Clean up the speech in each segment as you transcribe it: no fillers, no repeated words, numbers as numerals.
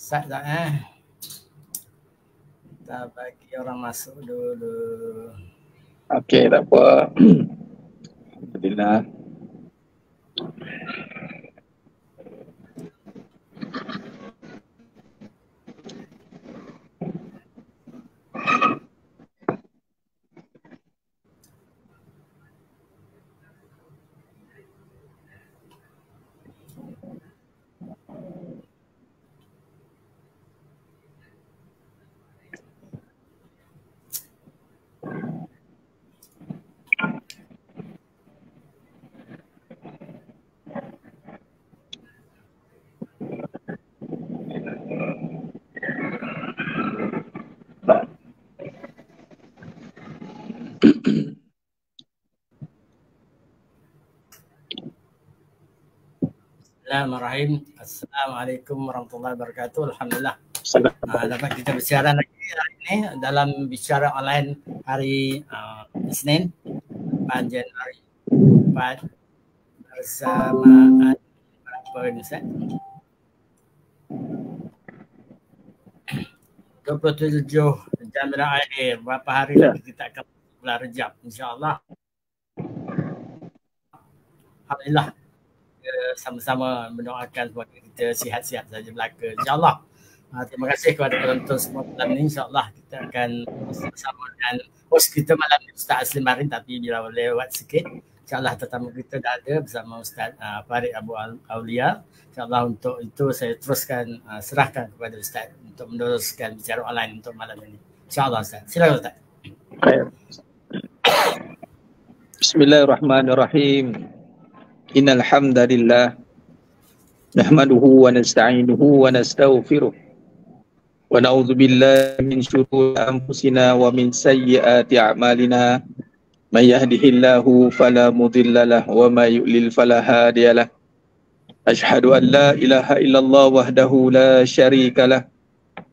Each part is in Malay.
Sat tak Kita bagi orang masuk dulu. Okey, tak apa. Alhamdulillah. Bismillahirrahmanirrahim. Assalamualaikum warahmatullahi wabarakatuh. Alhamdulillah. Dapat kita bersiaran lagi hari ini dalam bicara online hari Isnin 4 Januari 4 bersamaan berapa ini Ustaz? 27 Januari akhir. Berapa hari lagi kita akan bulan Rejab insya-Allah. Alhamdulillah. Sama-sama mendoakan supaya kita sihat-sihat saja belaka insya-Allah. Terima kasih kepada penonton semua malam ni. InsyaAllah kita akan bersama dengan host kita malam ni Ustaz Aslim Marin, tapi bila lewat sikit insyaAllah tetamu kita dah ada bersama Ustaz Farid Abu Aulia. InsyaAllah untuk itu saya teruskan serahkan kepada Ustaz untuk meneruskan bicara online untuk malam ini. InsyaAllah Ustaz. Silakan Ustaz. Bismillahirrahmanirrahim. Innal hamdalillah nahmaduhu wa nasta'inuhu wa nastaghfiruh wa na'udzu billahi min shururi anfusina wa min sayyiati a'malina may yahdihillahu fala mudilla lahu wa may yudlil fala hadiyalah. Ashhadu an la ilaha illallah wahdahu la syarika lah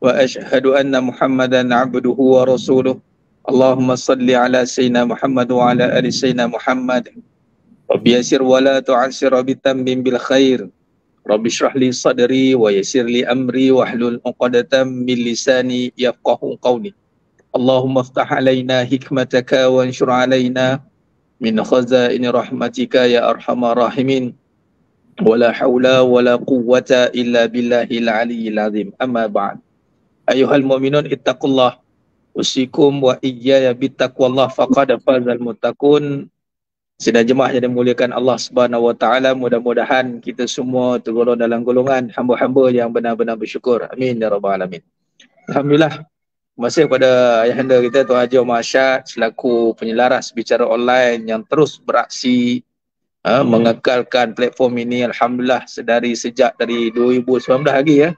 wa ashhadu anna Muhammadan 'abduhu wa rasuluh. Allahumma salli ala sayyidina Muhammad wa ala ali sayyidina Muhammad. Rabbi yasir wa la tu'assir bitammim bil khair. Rabbi shrah li sadri wa yassir li amri wahlul 'uqdatam min lisani yafqahu qawli. Allahumma iftah alaina hikmataka wa anshur alaina min khazaini rahmatika ya arhamar rahimin. Wa la hawla wa la quwwata illa billahil aliyyil azim. Amma ba'd. Ayuhal mu'minun ittaqullah. Usikum wa iyaya bittaqwallah faqad fazal muttaqun. Sidang jemaah yang dimuliakan Allah Subhanahu wa taala, mudah-mudahan kita semua tergolong dalam golongan hamba-hamba yang benar-benar bersyukur. Amin ya rabbal alamin. Alhamdulillah. Terima kasih kepada ayahanda kita Tuan Haji Omar Arsyad selaku penyelaras bicara online yang terus beraksi mengekalkan platform ini. Alhamdulillah sejak dari 2019 lagi ya.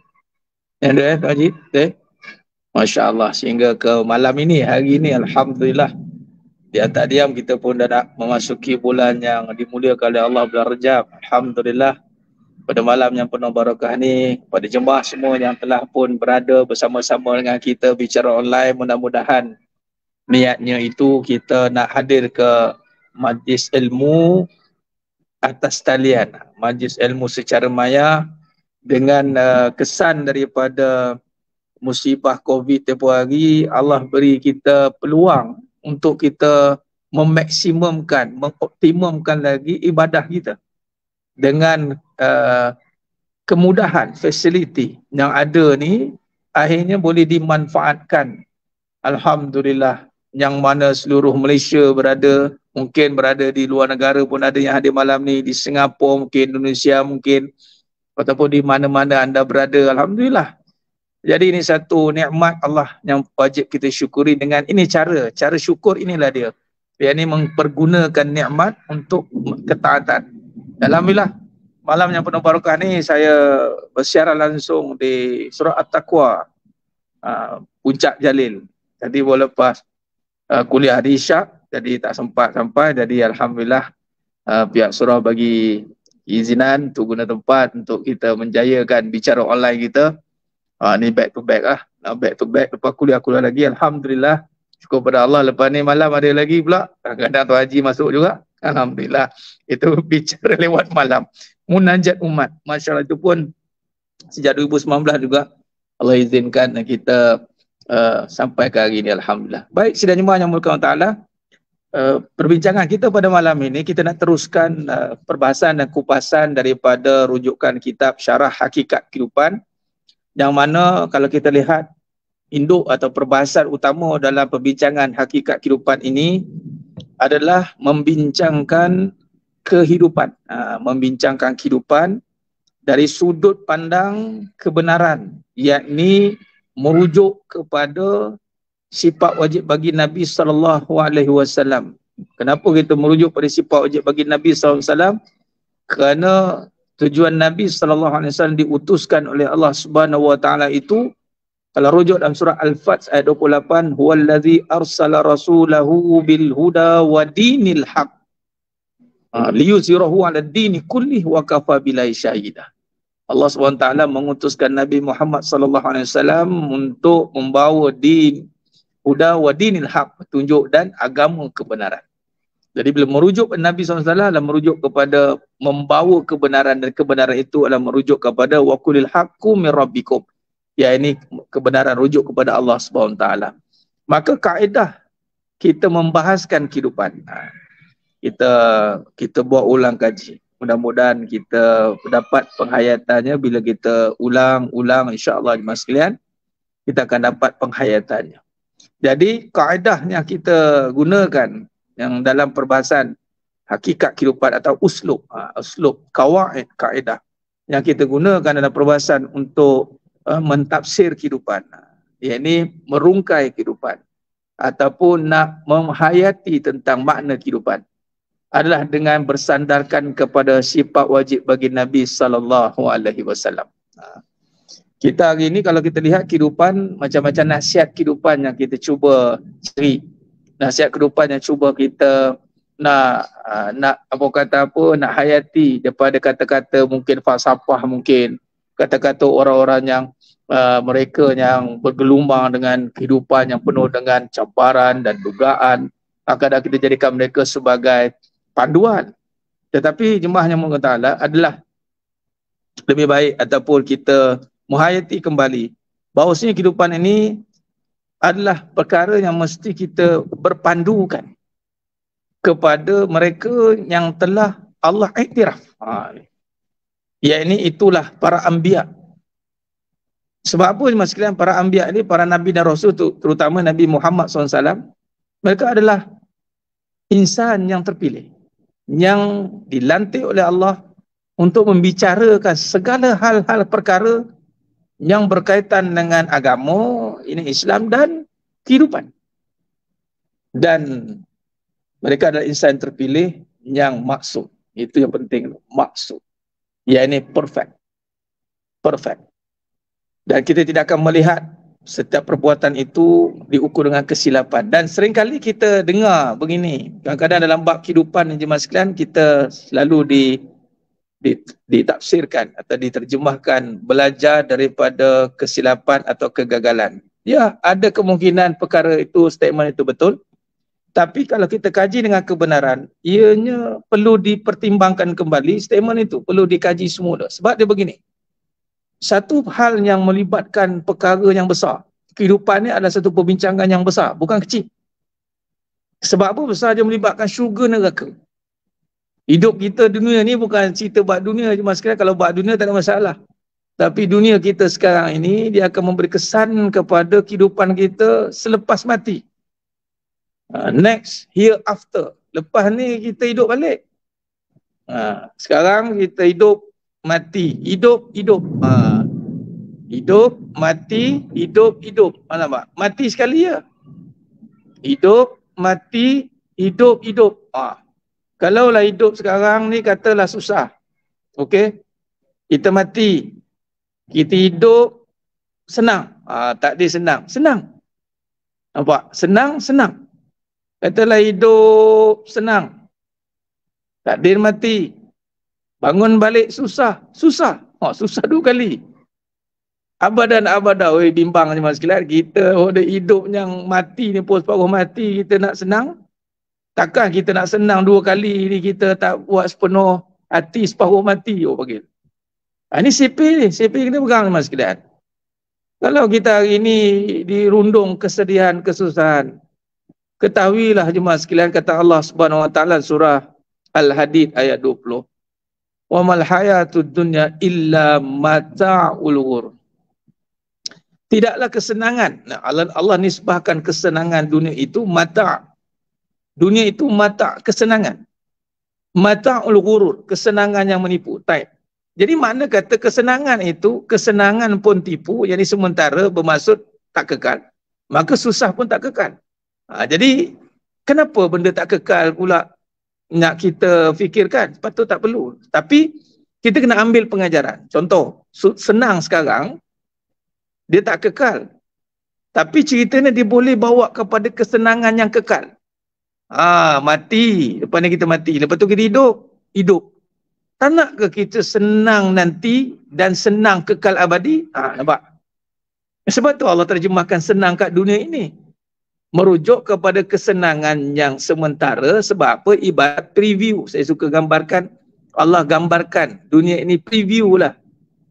Tuan Haji. Masya-Allah sehingga ke malam ini hari ini alhamdulillah. Dia tak diam kita pun dah nak memasuki bulan yang dimuliakan oleh Allah, bulan Rejab. Alhamdulillah pada malam yang penuh barakah ni, pada jemaah semua yang telah pun berada bersama-sama dengan kita bicara online, mudah-mudahan niatnya itu kita nak hadir ke majlis ilmu atas talian, majlis ilmu secara maya dengan kesan daripada musibah COVID tempoh hari. Allah beri kita peluang untuk kita memaksimumkan, mengoptimumkan lagi ibadah kita dengan kemudahan, fasiliti yang ada ni akhirnya boleh dimanfaatkan. Alhamdulillah, yang mana seluruh Malaysia berada, mungkin berada di luar negara pun ada yang hadir malam ni, di Singapura mungkin, Indonesia mungkin, ataupun di mana-mana anda berada. Alhamdulillah. Jadi ini satu nikmat Allah yang wajib kita syukuri. Dengan ini cara syukur inilah dia. Dia ini mempergunakan nikmat untuk ketaatan. Alhamdulillah, malam yang penuh barakah ni saya bersiaran langsung di surah At-Taqwa, Puncak Jalil. Jadi lepas kuliah di Isyak, jadi tak sempat sampai. Jadi alhamdulillah pihak surah bagi izinan untuk guna tempat untuk kita menjayakan bicara online kita. Ni back to back lah. Back to back lepas kuliah lagi. Alhamdulillah. Syukur pada Allah. Lepas ni malam ada lagi pula. Kadang-kadang Tuan Haji masuk juga. Alhamdulillah. Itu bicara lewat malam. Munajat umat. Masya Allah, itu pun sejak 2019 juga. Allah izinkan kita sampai ke hari ini, alhamdulillah. Baik, sidang jemaah yang mulia Allah Taala, perbincangan kita pada malam ini kita nak teruskan perbahasan dan kupasan daripada rujukan kitab Syarah Hakikat Kehidupan, yang mana kalau kita lihat induk atau perbahasan utama dalam perbincangan hakikat kehidupan ini adalah membincangkan kehidupan, membincangkan kehidupan dari sudut pandang kebenaran, yakni merujuk kepada sifat wajib bagi Nabi SAW. Kenapa kita merujuk pada sifat wajib bagi Nabi SAW? Kerana tujuan Nabi SAW diutuskan oleh Allah Subhanahu Wa Taala itu, kalau rujuk dalam surah Al-Fat ayat 28, huwallazi arsala rasulahu bil huda wa dinil haq liyuzhirahu 'ala ad-dini kullih wa kafa billahi syahida. Allah SWT mengutuskan Nabi Muhammad SAW untuk membawa din huda wa dinil haq, petunjuk dan agama kebenaran. Jadi bila merujuk Nabi SAW adalah merujuk kepada membawa kebenaran, dan kebenaran itu adalah merujuk kepada wa qulil haqqu mir rabbikum, ya ini kebenaran rujuk kepada Allah SWT. Maka kaedah kita membahaskan kehidupan, kita buat ulang kaji. Mudah-mudahan kita dapat penghayatannya. Bila kita ulang-ulang, insya-Allah jemaah sekalian, kita akan dapat penghayatannya. Jadi kaedah yang kita gunakan yang dalam perbahasan hakikat kehidupan atau uslub, kawaid, kaedah yang kita gunakan dalam perbahasan untuk mentafsir kehidupan, yakni merungkai kehidupan ataupun nak menghayati tentang makna kehidupan, adalah dengan bersandarkan kepada sifat wajib bagi Nabi SAW. Kita hari ini kalau kita lihat kehidupan, macam-macam nasihat kehidupan yang kita cuba cari, nasihat kehidupan yang cuba kita nak nak hayati daripada kata-kata mungkin falsafah, mungkin kata-kata orang-orang yang mereka yang bergelumang dengan kehidupan yang penuh dengan cabaran dan dugaan. Kadang kita jadikan mereka sebagai panduan. Tetapi jemaah yang mulia Ta'ala adalah lebih baik ataupun kita menghayati kembali bahawasanya kehidupan ini adalah perkara yang mesti kita berpandukan kepada mereka yang telah Allah iktiraf. Yakni itulah para anbiya. Sebab apa jemaah sekalian, para anbiya ini, para nabi dan rasul, terutama Nabi Muhammad SAW, mereka adalah insan yang terpilih, yang dilantik oleh Allah untuk membicarakan segala hal-hal perkara yang berkaitan dengan agama, ini Islam dan kehidupan. Dan mereka adalah insan terpilih yang maksud. Itu yang penting, maksud. Yakni perfect. Perfect. Dan kita tidak akan melihat setiap perbuatan itu diukur dengan kesilapan. Dan seringkali kita dengar begini, kadang-kadang dalam bab kehidupan jemaah sekalian, kita selalu ditafsirkan atau diterjemahkan belajar daripada kesilapan atau kegagalan. Ya, ada kemungkinan perkara itu, statement itu betul. Tapi kalau kita kaji dengan kebenaran, ianya perlu dipertimbangkan kembali, statement itu perlu dikaji semula. Sebab dia begini, satu hal yang melibatkan perkara yang besar, kehidupan ini adalah satu perbincangan yang besar, bukan kecil. Sebab apa besar? Dia melibatkan syurga neraka. Hidup kita dunia ni bukan cerita buat dunia cuma sekalian. Kalau buat dunia tak ada masalah. Tapi dunia kita sekarang ini, dia akan memberi kesan kepada kehidupan kita selepas mati. Next, hereafter. Lepas ni kita hidup balik. Sekarang kita hidup, mati. Hidup. Hidup, mati, hidup. Alamak, mati sekali ya. Hidup, mati, hidup. Kalaulah hidup sekarang ni katalah susah. Okey? Kita mati. Kita hidup senang. Tak ada senang. Senang. Nampak? Senang. Katalah hidup senang. Takdir mati. Bangun balik susah. Susah 2 kali. Abadan. Oi, bimbang je mas sekalian. Kita ada hidup yang mati ni pun separuh mati. Kita nak senang. Takkan kita nak senang 2 kali ni kita tak buat sepenuh hati, separuh mati. Panggil. Ini CP ni. CP kita pegang mas sekalian. Kalau kita hari ini dirundung kesedihan, kesusahan, ketahuilah jemaah sekalian, kata Allah Subhanahu wa taala surah Al-Hadid ayat 20. Wa mal hayatud dunya illa mata'ul ghurur. Tidaklah kesenangan. Nah, Allah nisbahkan kesenangan dunia itu mata'. Dunia itu mata' kesenangan. Mata'ul ghurur, kesenangan yang menipu. Taib. Jadi makna kata kesenangan itu, kesenangan pun tipu, jadi sementara bermaksud tak kekal. Maka susah pun tak kekal. Jadi kenapa benda tak kekal pula nak kita fikirkan? Patut tak perlu. Tapi kita kena ambil pengajaran. Contoh, senang sekarang, dia tak kekal. Tapi ceritanya dia boleh bawa kepada kesenangan yang kekal. Mati. Lepas ni kita mati. Lepas tu kita hidup. Hidup. Tak nak ke kita senang nanti dan senang kekal abadi? Nampak? Sebab tu Allah terjemahkan senang kat dunia ini. Merujuk kepada kesenangan yang sementara. Sebab apa? Ibarat preview. Saya suka gambarkan. Allah gambarkan dunia ini preview lah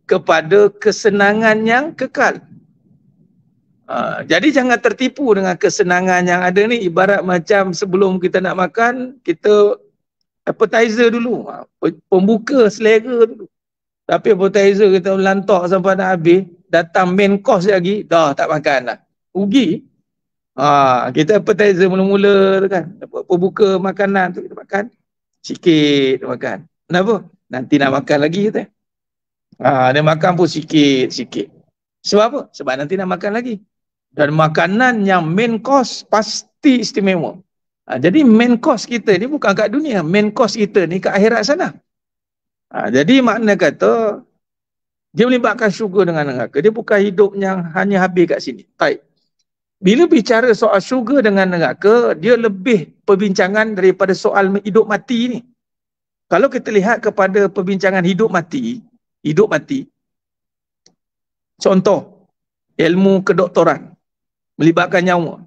kepada kesenangan yang kekal. Jadi jangan tertipu dengan kesenangan yang ada ni. Ibarat macam sebelum kita nak makan, kita appetizer dulu, pembuka selera dulu. Tapi appetizer kita lantak sampai nak habis, datang main course lagi, dah tak makan dah. Rugi. Kita appetizer mula-mula tu kan, pembuka makanan tu kita makan, sikit makan. Kenapa? Nanti nak makan lagi kita. Dia makan pun sikit-sikit. Sebab apa? Sebab nanti nak makan lagi. Dan makanan yang main course pasti istimewa. Jadi main course kita ni bukan kat dunia, main course kita ni kat akhirat sana. Jadi makna kata dia melibatkan syurga dengan neraka. Dia bukan hidup yang hanya habis kat sini. Baik. Bila bicara soal syurga dengan neraka, dia lebih perbincangan daripada soal hidup mati ni. Kalau kita lihat kepada perbincangan hidup mati, contoh ilmu kedoktoran melibatkan nyawa.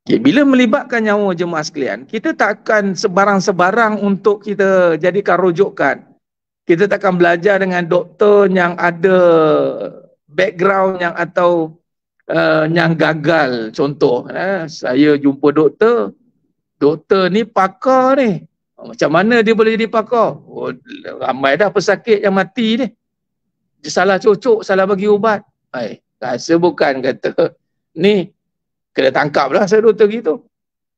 Okay, bila melibatkan nyawa jemaah sekalian, kita takkan sebarang-sebarang untuk kita jadikan rujukan. Kita takkan belajar dengan doktor yang ada background yang atau yang gagal. Contoh, saya jumpa doktor ni pakar ni. Macam mana dia boleh jadi pakar? Ramai dah pesakit yang mati ni. Dia salah cocok, salah bagi ubat. Rasa bukan kata ni kena tangkap lah saya doktor gitu.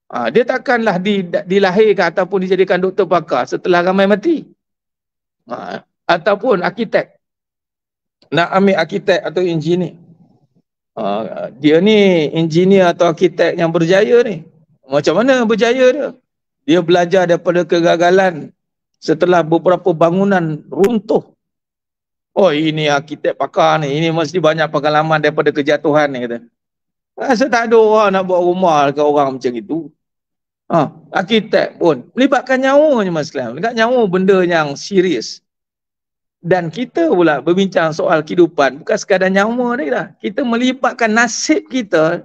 Dia takkanlah dilahirkan ataupun dijadikan doktor pakar setelah ramai mati. Ataupun arkitek. Nak ambil arkitek atau engineer. Dia ni engineer atau arkitek yang berjaya ni. Macam mana berjaya dia? Dia belajar daripada kegagalan setelah beberapa bangunan runtuh. Ini arkitek pakar ni. Ini mesti banyak pengalaman daripada kejatuhan ni kata. Rasa tak ada orang nak buat rumah ke orang macam itu. Arkitek pun melibatkan nyawa je mas sekalian. Melibatkan nyawa benda yang serius. Dan kita pula berbincang soal kehidupan bukan sekadar nyawa ni lah. Kita melibatkan nasib kita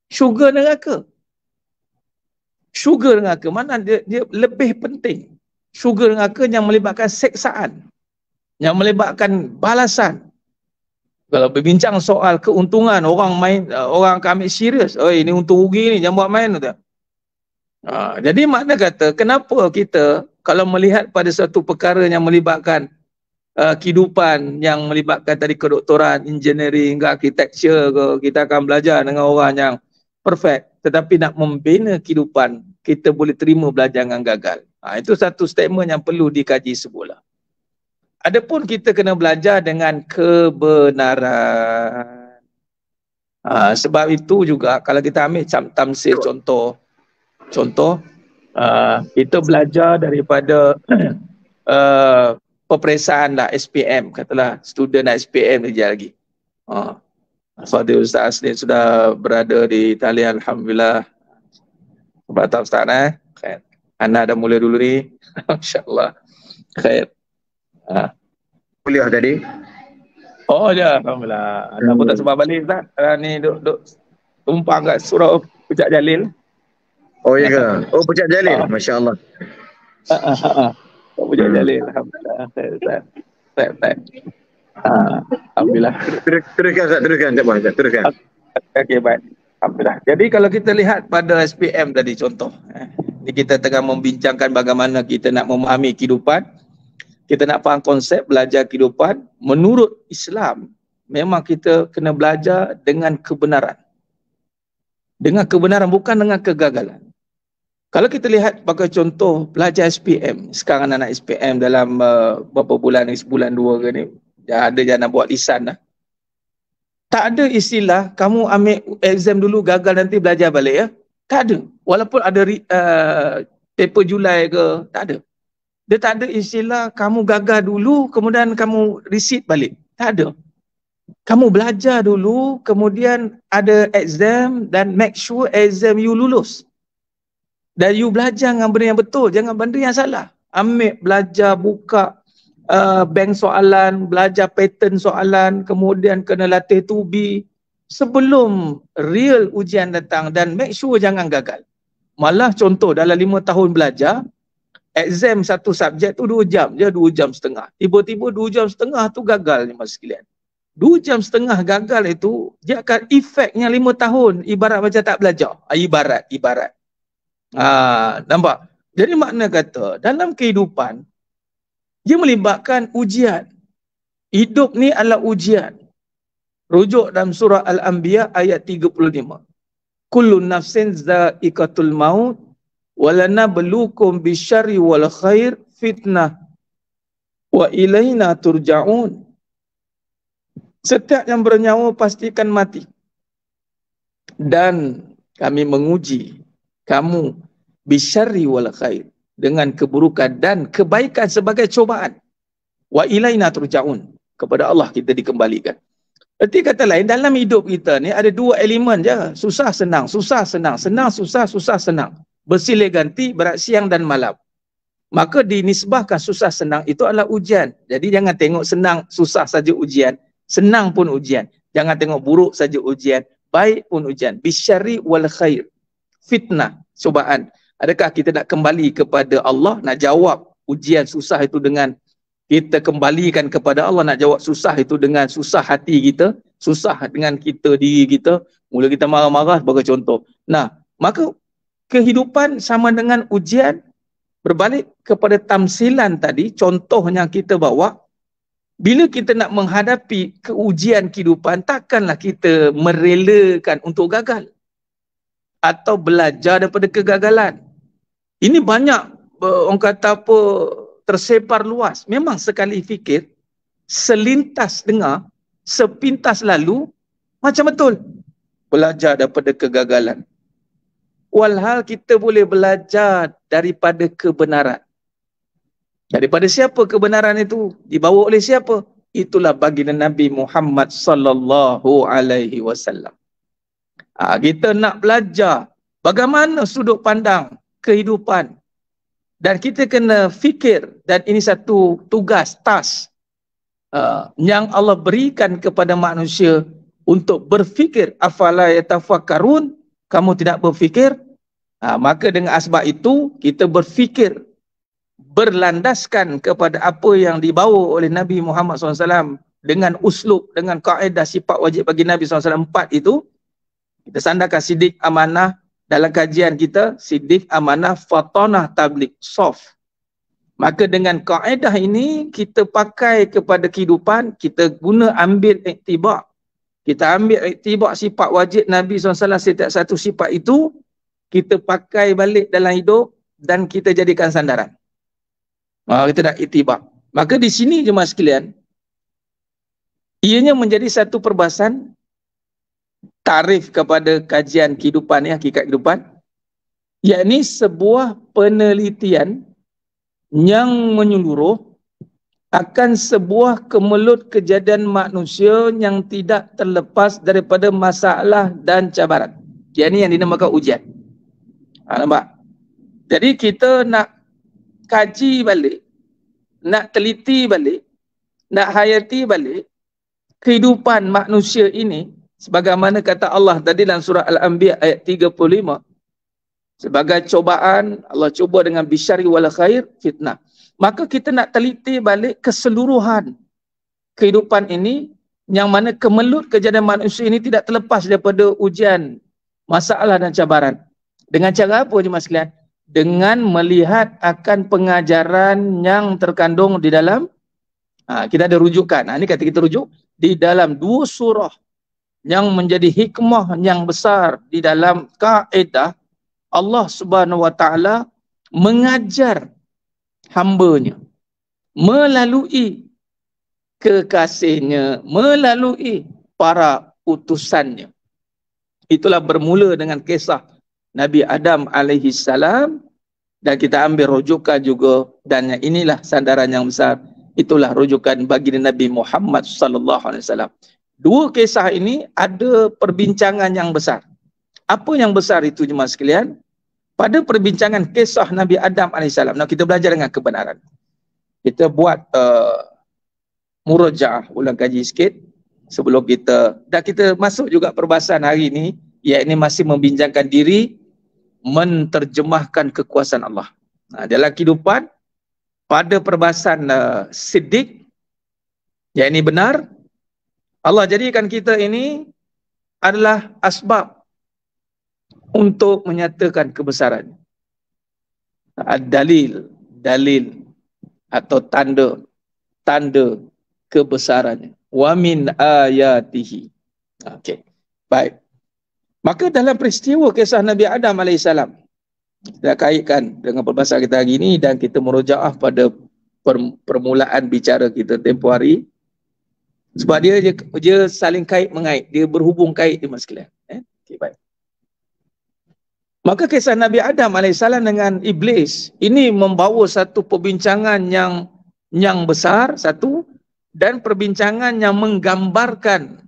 syurga neraka. Syurga neraka mana dia lebih penting. Syurga neraka yang melibatkan seksaan. Yang melibatkan balasan. Kalau berbincang soal keuntungan, orang akan ambil serius. Ini untung rugi ni, jangan buat main. Jadi makna kata, kenapa kita kalau melihat pada satu perkara yang melibatkan kehidupan, yang melibatkan tadi kedoktoran, engineering, architecture ke, kita akan belajar dengan orang yang perfect. Tetapi nak membina kehidupan, kita boleh terima belajar dengan gagal. Itu satu statement yang perlu dikaji semula. Adapun kita kena belajar dengan kebenaran. Sebab itu juga kalau kita ambil tamsil contoh kita belajar daripada peperiksaan lah SPM, katalah student SPM kerja lagi. Fadil Ustaz Asni sudah berada di Itali, alhamdulillah. Batal Ustaz khair. Ana dah mula dulu ni. Masya-Allah. Khair. Kuliah tadi. Ya, alhamdulillah. Ana pun tak sempat balik Ustaz. Ni duk tumpang kat surau Puncak Jalil. Ya ke? Puncak Jalil. Masya-Allah. Puncak Jalil, alhamdulillah. Baik. Alhamdulillah. Teruskan Ustaz, teruskan. Tak apa, Ustaz, teruskan. Okey, baik. Alhamdulillah. Jadi kalau kita lihat pada SPM tadi contoh, ni kita tengah membincangkan bagaimana kita nak memahami kehidupan, kita nak faham konsep belajar kehidupan. Menurut Islam, memang kita kena belajar dengan kebenaran. Dengan kebenaran, bukan dengan kegagalan. Kalau kita lihat pakai contoh belajar SPM, sekarang anak SPM dalam berapa bulan ni, sebulan dua ke ni, ada jangan buat lisan dah. Tak ada istilah kamu ambil exam dulu gagal nanti belajar balik ya. Tak ada. Walaupun ada paper Julai ke, tak ada. Dia tak ada istilah kamu gagal dulu kemudian kamu resit balik. Tak ada. Kamu belajar dulu kemudian ada exam dan make sure exam you lulus. Dan you belajar dengan benda yang betul, jangan benda yang salah. Ambil belajar buka bank soalan, belajar pattern soalan, kemudian kena latih tubi sebelum real ujian datang dan make sure jangan gagal. Malah contoh dalam 5 tahun belajar, exam satu subjek tu 2 jam je, 2 jam setengah. Tiba-tiba 2 jam setengah tu gagal ni mas sekalian. 2 jam setengah gagal itu, dia akan efeknya 5 tahun, ibarat macam tak belajar. Ibarat. Nampak? Jadi makna kata, dalam kehidupan, dia melibatkan ujian. Hidup ni adalah ujian. Rujuk dalam surah Al-Anbiya ayat 35. Kullu nafsin za'iqatul maut walanabluukum bisyarri wal khair fitnah wa ilaina turja'un. Setiap yang bernyawa pastikan mati. Dan kami menguji kamu bisyarri wal khair, dengan keburukan dan kebaikan sebagai cobaan. Wa ilaina turja'un, kepada Allah kita dikembalikan. Erti kata lain, dalam hidup kita ni ada 2 elemen je, susah senang, susah senang, senang susah, susah senang, bersilih ganti berat siang dan malam. Maka dinisbahkan susah senang itu adalah ujian. Jadi jangan tengok senang susah saja ujian, senang pun ujian. Jangan tengok buruk saja ujian, baik pun ujian. Bisyarri wal khair, fitnah, cobaan. Adakah kita nak kembali kepada Allah, nak jawab ujian susah itu dengan kita kembalikan kepada Allah, nak jawab susah itu dengan susah hati kita, susah dengan kita diri kita, mula kita marah-marah sebagai contoh. Nah, maka kehidupan sama dengan ujian. Berbalik kepada tamsilan tadi, contoh yang kita bawa, bila kita nak menghadapi keujian kehidupan, takkanlah kita merelakan untuk gagal atau belajar daripada kegagalan. Ini banyak orang kata apa, tersebar luas. Memang sekali fikir, selintas dengar, sepintas lalu, macam betul. Belajar daripada kegagalan. Walhal kita boleh belajar daripada kebenaran. Daripada siapa kebenaran itu? Dibawa oleh siapa? Itulah baginda Nabi Muhammad sallallahu alaihi wasallam. Kita nak belajar bagaimana sudut pandang kehidupan. Dan kita kena fikir, dan ini satu tugas, task yang Allah berikan kepada manusia untuk berfikir. Afala yatafakkarun, kamu tidak berfikir? Maka dengan asbab itu, kita berfikir berlandaskan kepada apa yang dibawa oleh Nabi Muhammad SAW dengan uslub, dengan kaedah sifat wajib bagi Nabi SAW 4 itu. Kita sandarkan sidik, amanah. Dalam kajian kita, sidik, amanah, fatanah, tabligh, soft. Maka dengan kaedah ini, kita pakai kepada kehidupan, kita guna ambil iktibar. Kita ambil iktibar sifat wajib Nabi SAW, setiap satu sifat itu, kita pakai balik dalam hidup dan kita jadikan sandaran. Kita nak iktibar. Maka di sini jemaah sekalian, ianya menjadi satu perbahasan tarif kepada kajian kehidupan, hakikat kehidupan, yakni sebuah penelitian yang menyeluruh akan sebuah kemelut kejadian manusia yang tidak terlepas daripada masalah dan cabaran. Ini yang dinamakan ujian. Nampak? Jadi kita nak kaji balik, nak teliti balik, nak hayati balik kehidupan manusia ini, sebagaimana kata Allah tadi dalam surah Al-Anbiya ayat 35, sebagai cobaan, Allah cuba dengan bisyari wal khair, fitnah. Maka kita nak teliti balik keseluruhan kehidupan ini yang mana kemelut kejadian manusia ini tidak terlepas daripada ujian, masalah dan cabaran. Dengan cara apa jemaah sekalian? Dengan melihat akan pengajaran yang terkandung di dalam, kita ada rujukan. Ini kata kita rujuk di dalam 2 surah yang menjadi hikmah yang besar di dalam kaedah Allah Subhanahu Wa Taala mengajar hamba-Nya melalui kekasihnya, melalui para utusannya. Itulah bermula dengan kisah Nabi Adam alaihi salam, dan kita ambil rujukan juga, dan inilah sandaran yang besar. Itulah rujukan baginda Nabi Muhammad sallallahu alaihi wasallam. 2 kisah ini ada perbincangan yang besar. Apa yang besar itu jemaah sekalian? Pada perbincangan kisah Nabi Adam alaihi salam, kita belajar dengan kebenaran. Kita buat murajaah, ulang kaji sikit sebelum kita, dan kita masuk juga perbahasan hari ini, iaitu masih membincangkan diri menterjemahkan kekuasaan Allah. Dalam kehidupan, pada perbahasan siddiq, iaitu benar, Allah jadikan kita ini adalah asbab untuk menyatakan kebesaran. Dalil atau tanda kebesarannya. Wa min ayatihi. Okey. Baik. Maka dalam peristiwa kisah Nabi Adam AS, kita kaitkan dengan perbahasan kita hari ini, dan kita merujaah pada permulaan bicara kita tempoh hari. Sebab dia saling kait mengait, dia berhubung kait di sekalian. Okay, baik. Maka kisah Nabi Adam AS dengan Iblis ini membawa satu perbincangan yang besar, satu, dan perbincangan yang menggambarkan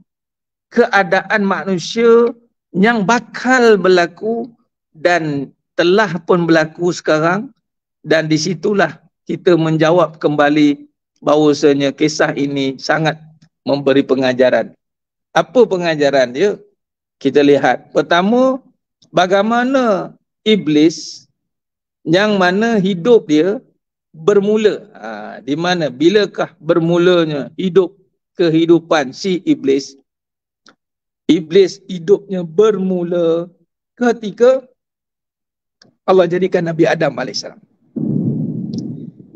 keadaan manusia yang bakal berlaku dan telah pun berlaku sekarang, dan disitulah kita menjawab kembali bahawasanya kisah ini sangat memberi pengajaran. Apa pengajaran dia? Kita lihat. Pertama, bagaimana Iblis yang mana hidup dia bermula. Di mana, bilakah bermulanya kehidupan si Iblis? Iblis hidupnya bermula ketika Allah jadikan Nabi Adam AS.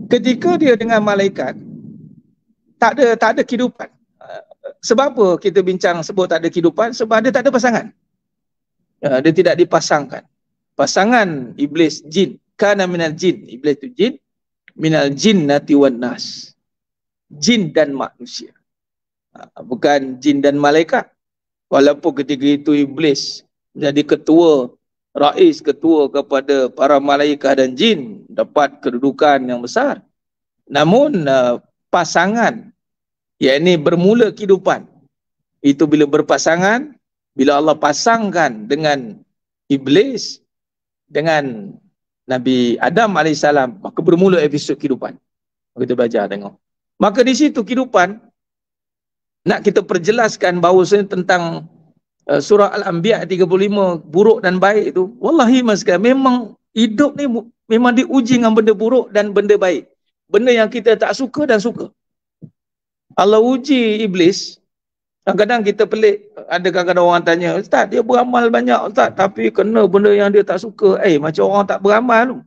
Ketika dia dengan malaikat, tak ada kehidupan. Sebab apa kita bincang sebut tak ada kehidupan? Sebab dia tak ada pasangan. Dia tidak dipasangkan. Pasangan Iblis jin, kana minal jin. Iblis itu jin, minal jinnati wan nas. Jin dan manusia. Bukan jin dan malaikat. Walaupun ketika itu Iblis jadi ketua kepada para malaikat dan jin, dapat kedudukan yang besar. Namun pasangan, yakni bermula kehidupan, itu bila berpasangan, bila Allah pasangkan dengan Iblis, dengan Nabi Adam AS, maka bermula episod kehidupan. Kita belajar tengok. Maka di situ kehidupan, nak kita perjelaskan bahawasanya tentang surah Al-Anbiya 35, buruk dan baik itu, wallahi mas, memang hidup ni memang diuji dengan benda buruk dan benda baik. Benda yang kita tak suka dan suka. Allah uji Iblis. Kadang-kadang kita pelik, ada kadang-kadang orang tanya, Ustaz, dia beramal banyak Ustaz, tapi kena benda yang dia tak suka. Macam orang tak beramal tu.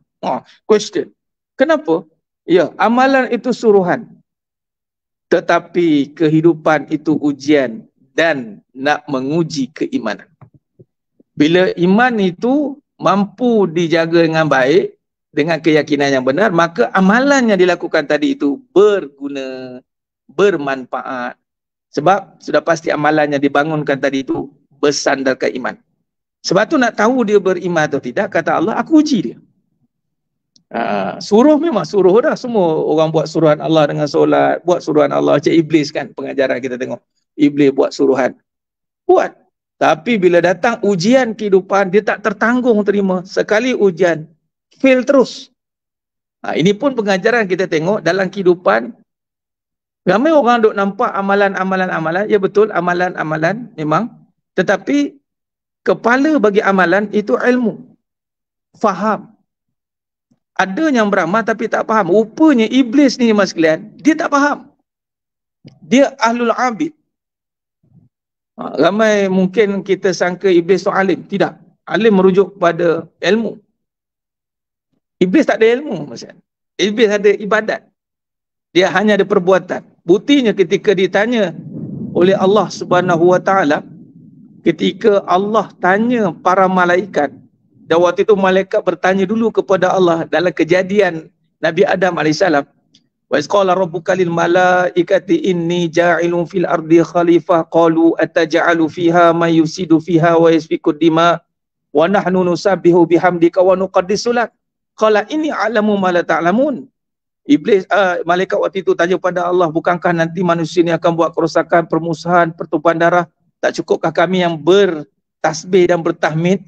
Question. Kenapa? Ya, amalan itu suruhan. Tetapi kehidupan itu ujian dan nak menguji keimanan. Bila iman itu mampu dijaga dengan baik, dengan keyakinan yang benar, maka amalan yang dilakukan tadi itu berguna, bermanfaat. Sebab sudah pasti amalan yang dibangunkan tadi itu bersandarkan iman. Sebab tu nak tahu dia beriman atau tidak, kata Allah, aku uji dia. Suruh memang suruh dah, semua orang buat suruhan Allah dengan solat, buat suruhan Allah. Macam Iblis kan, pengajaran kita tengok, Iblis buat suruhan, buat. Tapi bila datang ujian kehidupan, dia tak tertanggung terima. Sekali ujian, fail terus. Ini pun pengajaran kita tengok dalam kehidupan. Ramai orang duk nampak amalan-amalan, ya betul, amalan-amalan memang, tetapi kepala bagi amalan itu ilmu, faham. Ada yang beramal tapi tak faham. Rupanya Iblis ni mas sekalian, dia tak faham. Dia ahlul abid. Ramai mungkin kita sangka iblis tu alim. Tidak. Alim merujuk pada ilmu. Iblis tak ada ilmu. Iblis ada ibadat. Dia hanya ada perbuatan. Buktinya ketika ditanya oleh Allah Subhanahu Wa Taala, ketika Allah tanya para malaikat, dan waktu itu malaikat bertanya dulu kepada Allah dalam kejadian Nabi Adam AS. Wa isqala rabbuka lil malaikati inni ja'ilun fil ardi khalifah qalu ataj'alu fiha man yusidu fiha wa yasfiku dima wa nahnu nusabbihu bihamdika wa nuqaddisu lak qala inni a'lamu ma la ta'lamun. Iblis, malaikat waktu itu tanya pada Allah, bukankah nanti manusia ini akan buat kerosakan, permusuhan, pertumpahan darah? Tak cukupkah kami yang bertasbih dan bertahmid?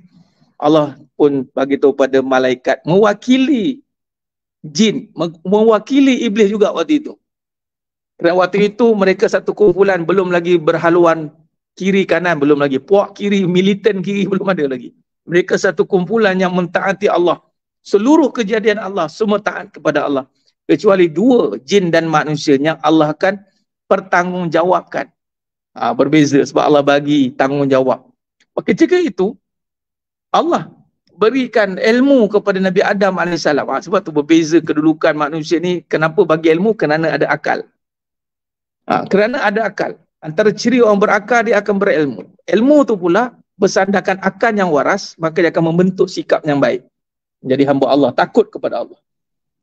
Allah pun bagi tahu pada malaikat, mewakili jin, mewakili iblis juga waktu itu. Kerana waktu itu mereka satu kumpulan, belum lagi berhaluan kiri kanan, belum lagi puak kiri, militan kiri, belum ada lagi. Mereka satu kumpulan yang mentaati Allah. Seluruh kejadian Allah semua taat kepada Allah, kecuali dua, jin dan manusia, yang Allah akan pertanggungjawabkan. Berbeza sebab Allah bagi tanggungjawab. Ketika itu Allah berikan ilmu kepada Nabi Adam AS. Sebab tu berbeza kedudukan manusia ni. Kenapa bagi ilmu? Kerana ada akal. Kerana ada akal. Antara ciri orang berakal, dia akan berilmu. Ilmu tu pula bersandarkan akal yang waras, maka dia akan membentuk sikap yang baik. Jadi hamba Allah, takut kepada Allah.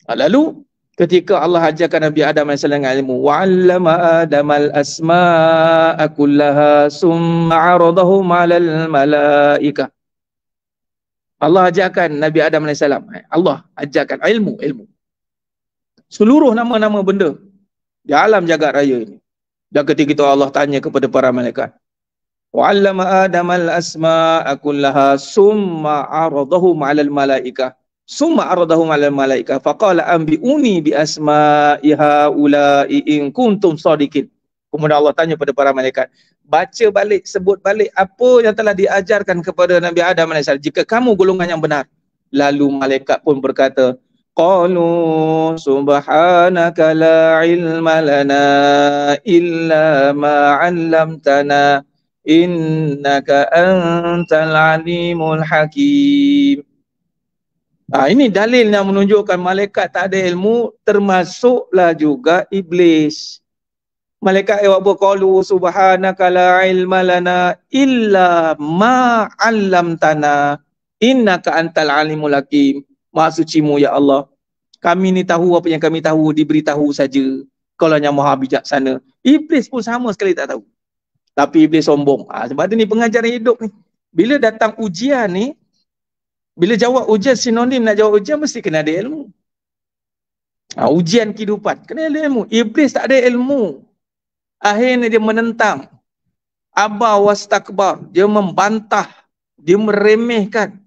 Lalu ketika Allah ajarkan Nabi Adam AS dengan ilmu, wa'allama Adamal asma'a kullaha summa 'aradahum 'alal malaikah. Allah ajarkan Nabi Adam AS. Allah ajarkan ilmu. Seluruh nama-nama benda di alam jagat raya ini. Dan ketika itu Allah tanya kepada para malaikat, wa'allama Adamal asma'a kullaha summa 'aradahum 'alal malaikah. Summa aradahum 'alal malaikah faqala anbi'uni bi asma'i haula'i in kuntum shadiqin. Kemudian Allah tanya pada para malaikat, baca balik, sebut balik apa yang telah diajarkan kepada Nabi Adam AS, jika kamu golongan yang benar. Lalu malaikat pun berkata, qalu subhanaka la ilma lana illa ma 'allamtana innaka antal alimul hakim. Ini dalil yang menunjukkan malaikat tak ada ilmu, termasuklah juga iblis. Malaikat yang berqalu subhanaka la ilma lana illa ma 'allamtana innaka antal alimul hakim. Maha sucimu ya Allah, kami ni tahu apa yang kami tahu, diberitahu saja. Kaulah yang maha bijaksana. Iblis pun sama sekali tak tahu. Tapi iblis sombong. Sebab tu ni pengajaran hidup ni. Bila datang ujian ni, bila jawab ujian, sinonim nak jawab ujian mesti kena ada ilmu. Ujian kehidupan, kena ada ilmu. Iblis tak ada ilmu. Akhirnya dia menentang. Aba wastakbar. Dia membantah. Dia meremehkan.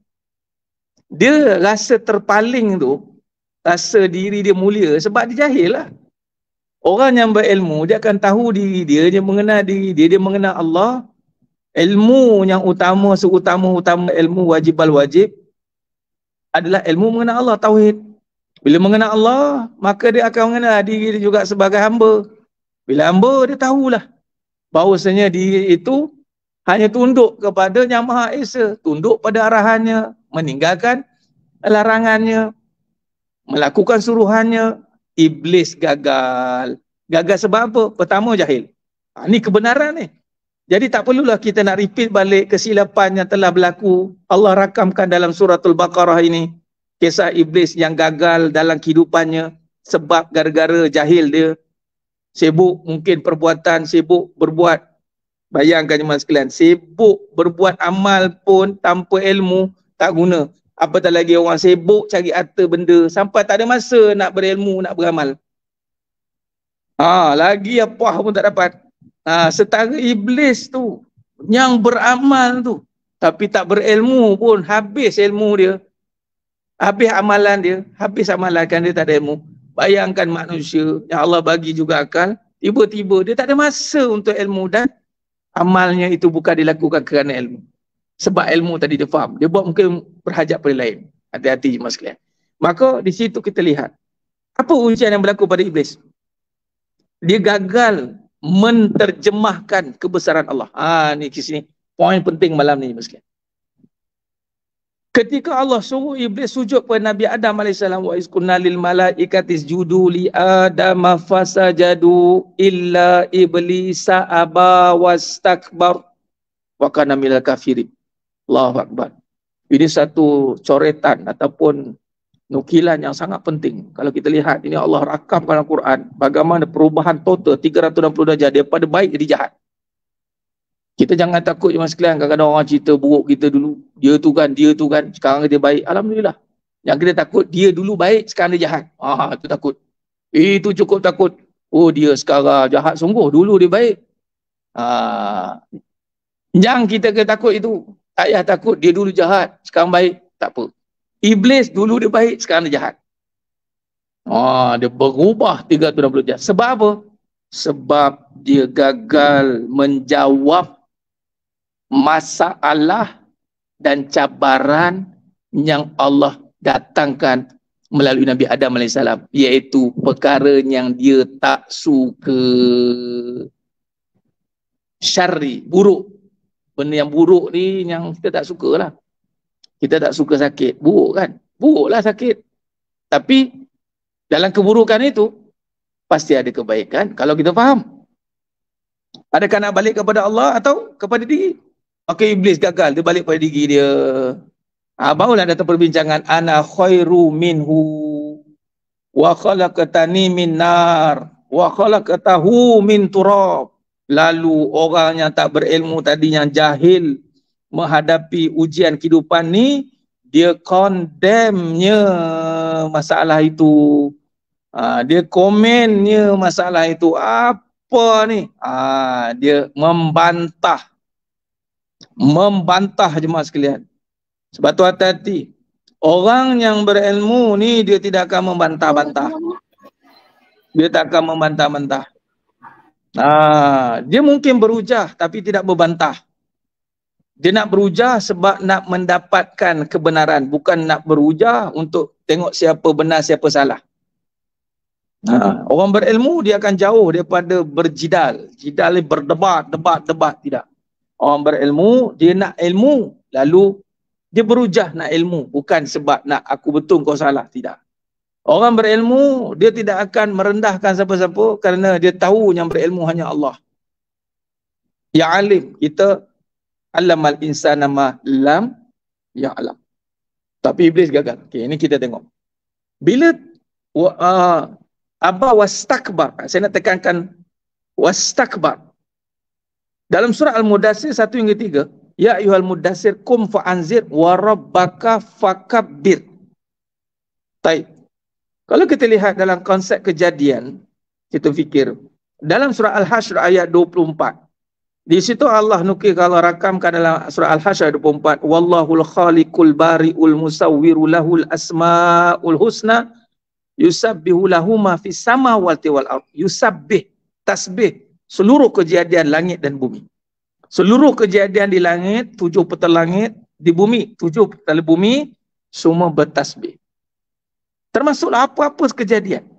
Dia rasa terpaling tu, rasa diri dia mulia sebab dia jahil lah. Orang yang berilmu, dia akan tahu diri dia, dia mengenal diri dia, dia mengenal Allah. Ilmu yang utama, seutama-utama ilmu wajib adalah ilmu mengenal Allah, tauhid. Bila mengenal Allah, maka dia akan mengenal diri dia juga sebagai hamba. Bila hamba, dia tahulah bahawasanya diri itu hanya tunduk kepada Yang Maha Esa, tunduk pada arahannya, meninggalkan larangannya, melakukan suruhannya. Iblis gagal. Gagal sebab apa? Pertama, jahil. Ini kebenaran ni. Jadi tak perlulah kita nak repeat balik kesilapan yang telah berlaku. Allah rakamkan dalam suratul Baqarah ini kisah iblis yang gagal dalam kehidupannya sebab gara-gara jahil dia. Sibuk mungkin perbuatan, sibuk berbuat. Bayangkan jemaah sekalian, sibuk berbuat amal pun tanpa ilmu tak guna. Apatah lagi orang sibuk cari harta benda sampai tak ada masa nak berilmu, nak beramal. Lagi apa pun tak dapat. Setara iblis tu yang beramal tu tapi tak berilmu pun, habis ilmu dia, habis amalan dia, habis amalan kan dia tak ada ilmu. Bayangkan manusia yang Allah bagi juga akal, tiba-tiba dia tak ada masa untuk ilmu dan amalnya itu bukan dilakukan kerana ilmu. Sebab ilmu tadi dia faham, dia buat mungkin berhajat pada lain. Hati-hati jemaah sekalian. Maka di situ kita lihat apa ujian yang berlaku pada iblis. Dia gagal menterjemahkan kebesaran Allah. Ni di sini poin penting malam ni sekalian. Ketika Allah suruh iblis sujud kepada Nabi Adam AS, wa iskunna lil malaikati isjudu li Adam fasajadu illa iblisa aba wastakbar wa kana minal kafirin. Allahu akbar. Ini satu coretan ataupun nukilan yang sangat penting. Kalau kita lihat ini Allah rakamkan dalam Quran bagaimana perubahan total 360 darjah daripada baik jadi jahat. Kita jangan takut je mas sekalian, kadang-kadang orang cerita buruk kita dulu. Dia tu kan, sekarang dia baik. Alhamdulillah. Yang kita takut, dia dulu baik, sekarang dia jahat. Itu takut. Itu cukup takut. Oh dia sekarang jahat sungguh, dulu dia baik. Yang kita takut itu, tak payah takut, dia dulu jahat, sekarang baik. Tak apa. Iblis dulu dia baik, sekarang dia jahat. Dia berubah 360 darjah. Sebab apa? Sebab dia gagal menjawab masalah dan cabaran yang Allah datangkan melalui Nabi Adam AS, iaitu perkara yang dia tak suka. Syarri, buruk. Benda yang buruk ni yang kita tak suka lah. Kita tak suka sakit. Buruk kan? Buruklah sakit. Tapi dalam keburukan itu pasti ada kebaikan kalau kita faham. Adakah nak balik kepada Allah atau kepada diri? Maka iblis gagal, dia balik pada diri dia. Barulah datang perbincangan ana khairu minhu wa khalaqtani min nar wa khalaqtahu min turab. Lalu orang yang tak berilmu tadi, yang jahil menghadapi ujian kehidupan ni, dia condemn-nya masalah itu. Dia komennya masalah itu. Apa ni? Dia membantah jemaah sekalian. Sebab tu hati-hati. Orang yang berilmu ni dia tidak akan membantah-bantah. Dia tak akan membantah-bantah. Dia mungkin berujah tapi tidak berbantah. Dia nak berujah sebab nak mendapatkan kebenaran, bukan nak berujah untuk tengok siapa benar siapa salah. Orang berilmu dia akan jauh daripada berjidal. Jidal ni berdebat, tidak. Orang berilmu, dia nak ilmu, lalu dia berujah nak ilmu, bukan sebab nak aku betul kau salah, tidak. Orang berilmu, dia tidak akan merendahkan siapa-siapa kerana dia tahu yang berilmu hanya Allah. Ya alim, kita alamal insana ma lam ya'lam. Tapi iblis gagal. Okey, ini kita tengok. Bila aba wastakbar, saya nak tekankan wastakbar. Dalam surah Al-Mudassir 1 hingga 3, ya ayyuhal mudassir kum fa'anzir wa rabbaka fakabbir. Baik. Kalau kita lihat dalam konsep kejadian, kita fikir dalam surah Al-Hashr ayat 24. Di situ Allah nukil, kalau rakamkan dalam surah Al-Hashr ayat 24, wallahul khaliqul bari'ul musawwiru lahul asmaul husna yusabbihu lahu ma fis samawati wal ardh. Yusabbih, tasbih seluruh kejadian langit dan bumi. Seluruh kejadian di langit, 7 petal langit, di bumi, 7 petal bumi, semua bertasbih. Termasuklah apa-apa kejadian.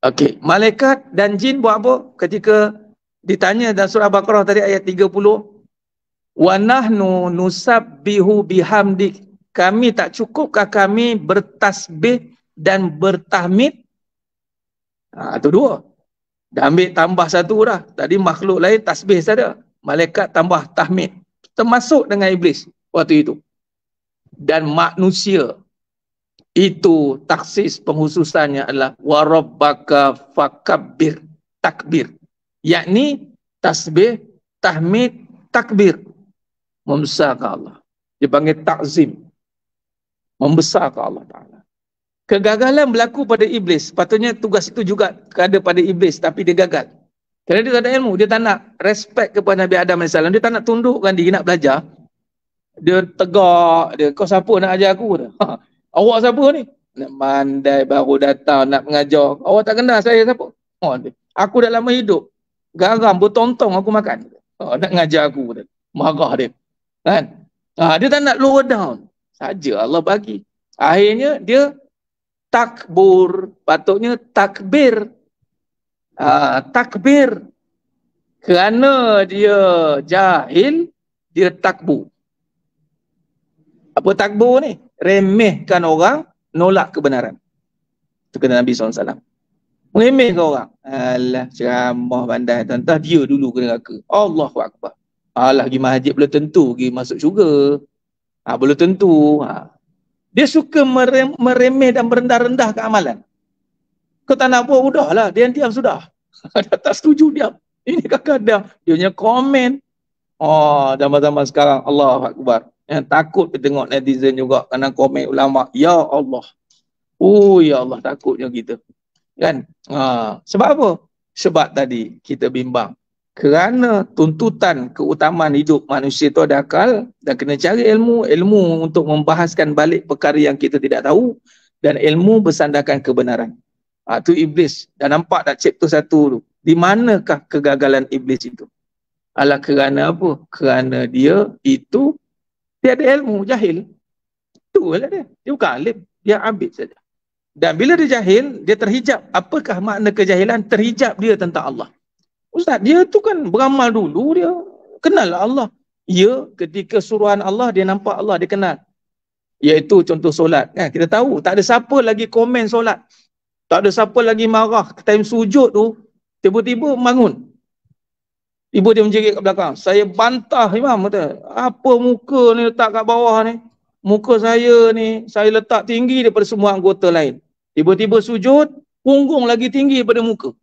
Okey, malaikat dan jin buat apa? Ketika ditanya dalam surah Baqarah tadi ayat 30, wa nahnu nusabbihu bihamdik. Kami tak cukupkah kami bertasbih dan bertahmid? Itu 2. Dah ambil tambah 1 dah. Tadi makhluk lain tasbih saja. Malaikat tambah tahmid. Termasuk dengan iblis waktu itu. Dan manusia. Itu taksis penghususannya adalah wa rabbaka fakabbir, takbir. Yakni tasbih, tahmid, takbir. Membesarkan Allah. Dia panggil ta'zim. Membesarkan Allah Ta'ala. Kegagalan berlaku pada iblis. Patutnya tugas itu juga ada pada iblis, tapi dia gagal. Kerana dia tak ada ilmu, dia tak nak respect kepada Nabi Adam AS. Dia tak nak tundukkan diri, nak belajar. Dia tegak, dia, kau siapa nak ajar aku? Awak siapa ni? Nak mandai baru datang nak mengajar. Awak tak kenal saya siapa? Aku dah lama hidup. Garam bertontong aku makan. Nak ngajar aku. Marah dia. Kan? Dia tak nak lower down. Saja Allah bagi. Akhirnya dia takbur, patutnya takbir. Takbir. Kerana dia jahil, dia takbur. Apa takbur ni? Remehkan orang, nolak kebenaran. Itu kata Nabi SAW. Meremehkan orang. Alah, ceramah bandai. Entah dia dulu kena neraka. Allahu Akbar. Alah, pergi masjid belum tentu pergi masuk syurga. Belum tentu. Dia suka meremeh dan merendah-rendahkan amalan. Kau tak nak buat, udahlah. Dia diam sudah. Tak setuju, diam. Ini kadang-kadang dia punya komen. Zaman-zaman sekarang, Allahu Akbar. Yang takut kita tengok netizen juga kerana komen ulama. Ya Allah. Ya Allah, takutnya kita. Kan? Sebab apa? Sebab tadi kita bimbang. Kerana tuntutan keutamaan hidup manusia itu ada akal dan kena cari ilmu untuk membahaskan balik perkara yang kita tidak tahu, dan ilmu bersandarkan kebenaran. Itu iblis. Dan nampak tak chapter 1 tu? Di manakah kegagalan iblis itu? Alah, kerana apa? Kerana dia itu tiada ilmu, jahil. Itulah dia. Dia bukan alim, dia abid saja. Dan bila dia jahil, dia terhijab. Apakah makna kejahilan? Terhijab dia tentang Allah. Ustaz, dia tu kan beramal dulu, dia kenal Allah. Ya, ketika suruhan Allah, dia nampak Allah, dia kenal. Iaitu contoh solat. Kita tahu, tak ada siapa lagi komen solat. Tak ada siapa lagi marah. Time sujud tu, tiba-tiba bangun. Ibu dia menjerit kat belakang. Saya bantah imam, kata, apa muka ni letak kat bawah ni? Muka saya ni, saya letak tinggi daripada semua anggota lain. Tiba-tiba sujud, punggung lagi tinggi daripada muka.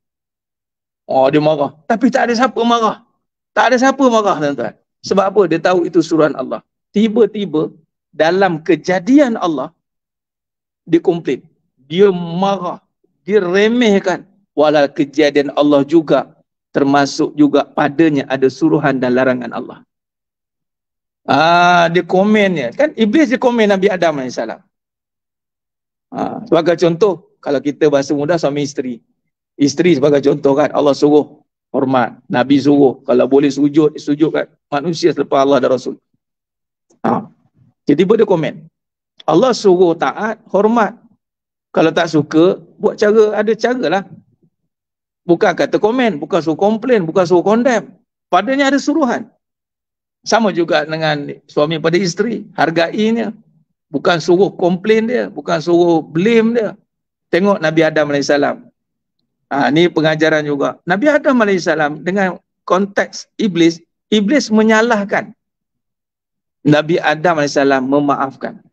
Dia marah. Tapi tak ada siapa marah. Tak ada siapa marah, tuan-tuan. Sebab apa? Dia tahu itu suruhan Allah. Tiba-tiba, dalam kejadian Allah, dia komplain. Dia marah. Dia remehkan. Walau kejadian Allah juga, termasuk juga padanya ada suruhan dan larangan Allah. Dia komennya. Kan iblis dia komen Nabi Adam AS. Sebagai contoh, kalau kita bahasa mudah, suami isteri. Isteri sebagai contoh kan, Allah suruh hormat. Nabi suruh, kalau boleh sujud, sujud kat manusia selepas Allah dan Rasul. Jadi dia komen. Allah suruh taat, hormat. Kalau tak suka, buat cara, ada cara lah. Bukan kata komen, bukan suruh komplain, bukan suruh condemn. Padanya ada suruhan. Sama juga dengan suami pada isteri, hargainya. Bukan suruh komplain dia, bukan suruh blame dia. Tengok Nabi Adam AS. Ni pengajaran juga. Nabi Adam AS dengan konteks iblis, iblis menyalahkan. Nabi Adam AS memaafkan.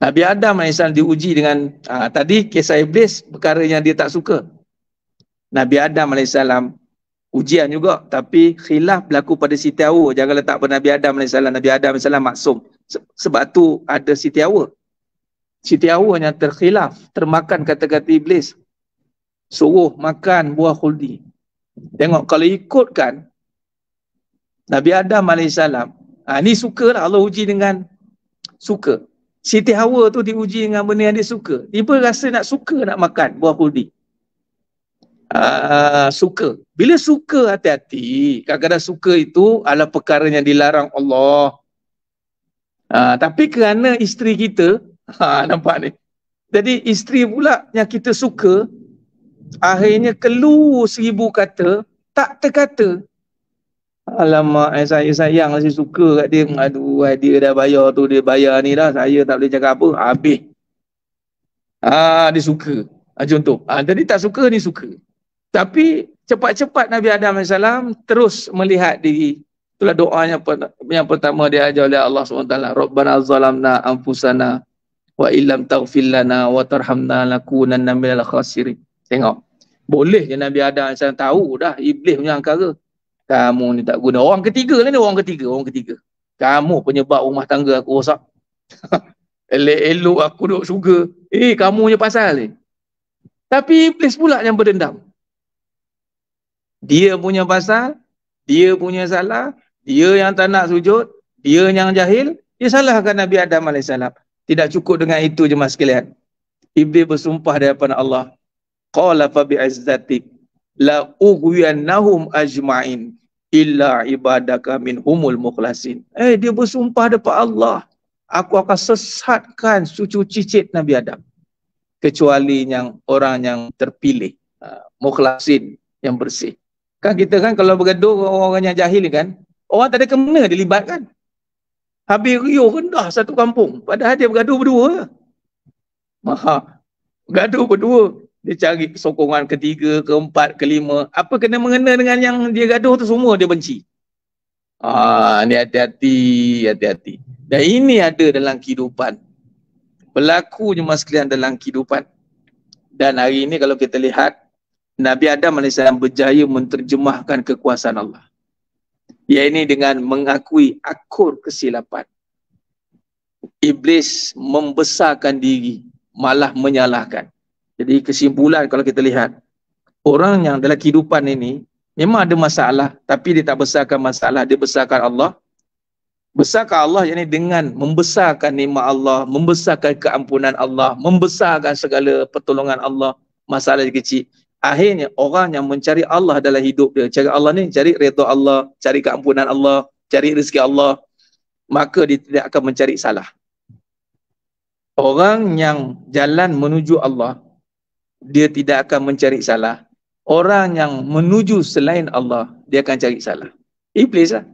Nabi Adam AS diuji dengan, tadi kisah iblis, perkara yang dia tak suka. Nabi Adam AS ujian juga, tapi khilaf berlaku pada Siti Hawa. Jangan letak pada Nabi Adam AS. Nabi Adam AS maksum. Sebab tu ada Siti Hawa. Siti Hawa yang terkhilaf, termakan kata-kata iblis. Suruh makan buah khuldi. Tengok, kalau ikutkan Nabi Adam AS, ni suka lah, Allah uji dengan suka. Siti Hawa tu diuji dengan benda yang dia suka. Dia rasa nak suka nak makan buah khuldi. Suka. Bila suka, hati-hati. Kadang-kadang suka itu adalah perkara yang dilarang Allah. Tapi kerana isteri kita, nampak ni. Jadi isteri pula yang kita suka, akhirnya keluar 1000 kata, tak terkata. Alamak, saya sayang, saya suka kat dia. Aduh, dia dah bayar tu, dia bayar ni dah. Saya tak boleh cakap apa, habis. Dia suka. Contoh. Jadi tak suka, ni suka. Tapi cepat-cepat Nabi Adam AS terus melihat diri. Itulah doanya yang pertama dia ajar oleh Allah SWT. Rabbana zalamna anfusana wa illam taghfir lana wa tarhamna lakunanna minal khasirin. Tengok. Boleh je Nabi Adam AS tahu dah iblis punya angkara. Kamu ni tak guna. Orang ketiga lah ni, orang ketiga. Kamu penyebab rumah tangga aku rosak. Elok-elok aku duduk syurga. Kamu punya pasal ni. Tapi iblis pula yang berdendam. Dia punya pasal, dia punya salah, dia yang tak nak sujud, dia yang jahil, dia salahkan Nabi Adam AS. Tidak cukup dengan itu jemaah sekalian. Iblis bersumpah di hadapan Allah. Qala fa bi'izzatik la ughwiyannahum ajma'in illa ibadaka minhumul mukhlasin. Dia bersumpah depan Allah, aku akan sesatkan cucu cicit Nabi Adam kecuali yang orang yang terpilih. Mukhlasin, yang bersih. Kan kita kan kalau bergaduh orang yang jahil kan, orang tak ada kena dilibatkan. Habis riuh rendah satu kampung, padahal dia bergaduh berdua. Gaduh berdua. Dia cari sokongan ketiga, keempat, kelima. Apa kena mengena dengan yang dia gaduh tu, semua dia benci. Ni hati-hati, hati-hati. Dan ini ada dalam kehidupan. Berlaku je mas sekalian dalam kehidupan. Dan hari ini kalau kita lihat, Nabi Adam AS berjaya menterjemahkan kekuasaan Allah. Iaitu dengan mengakui akur kesilapan. Iblis membesarkan diri, malah menyalahkan. Jadi kesimpulan kalau kita lihat, orang yang dalam kehidupan ini memang ada masalah, tapi dia tak besarkan masalah, dia besarkan Allah. Besarkan Allah yakni dengan membesarkan nikmat Allah, membesarkan keampunan Allah, membesarkan segala pertolongan Allah, masalah dia kecil. Akhirnya orang yang mencari Allah dalam hidup dia, cari Allah ni, cari redha Allah, cari keampunan Allah, cari rezeki Allah, maka dia tidak akan mencari salah. Orang yang jalan menuju Allah, dia tidak akan mencari salah. Orang yang menuju selain Allah, dia akan cari salah. Iblis lah.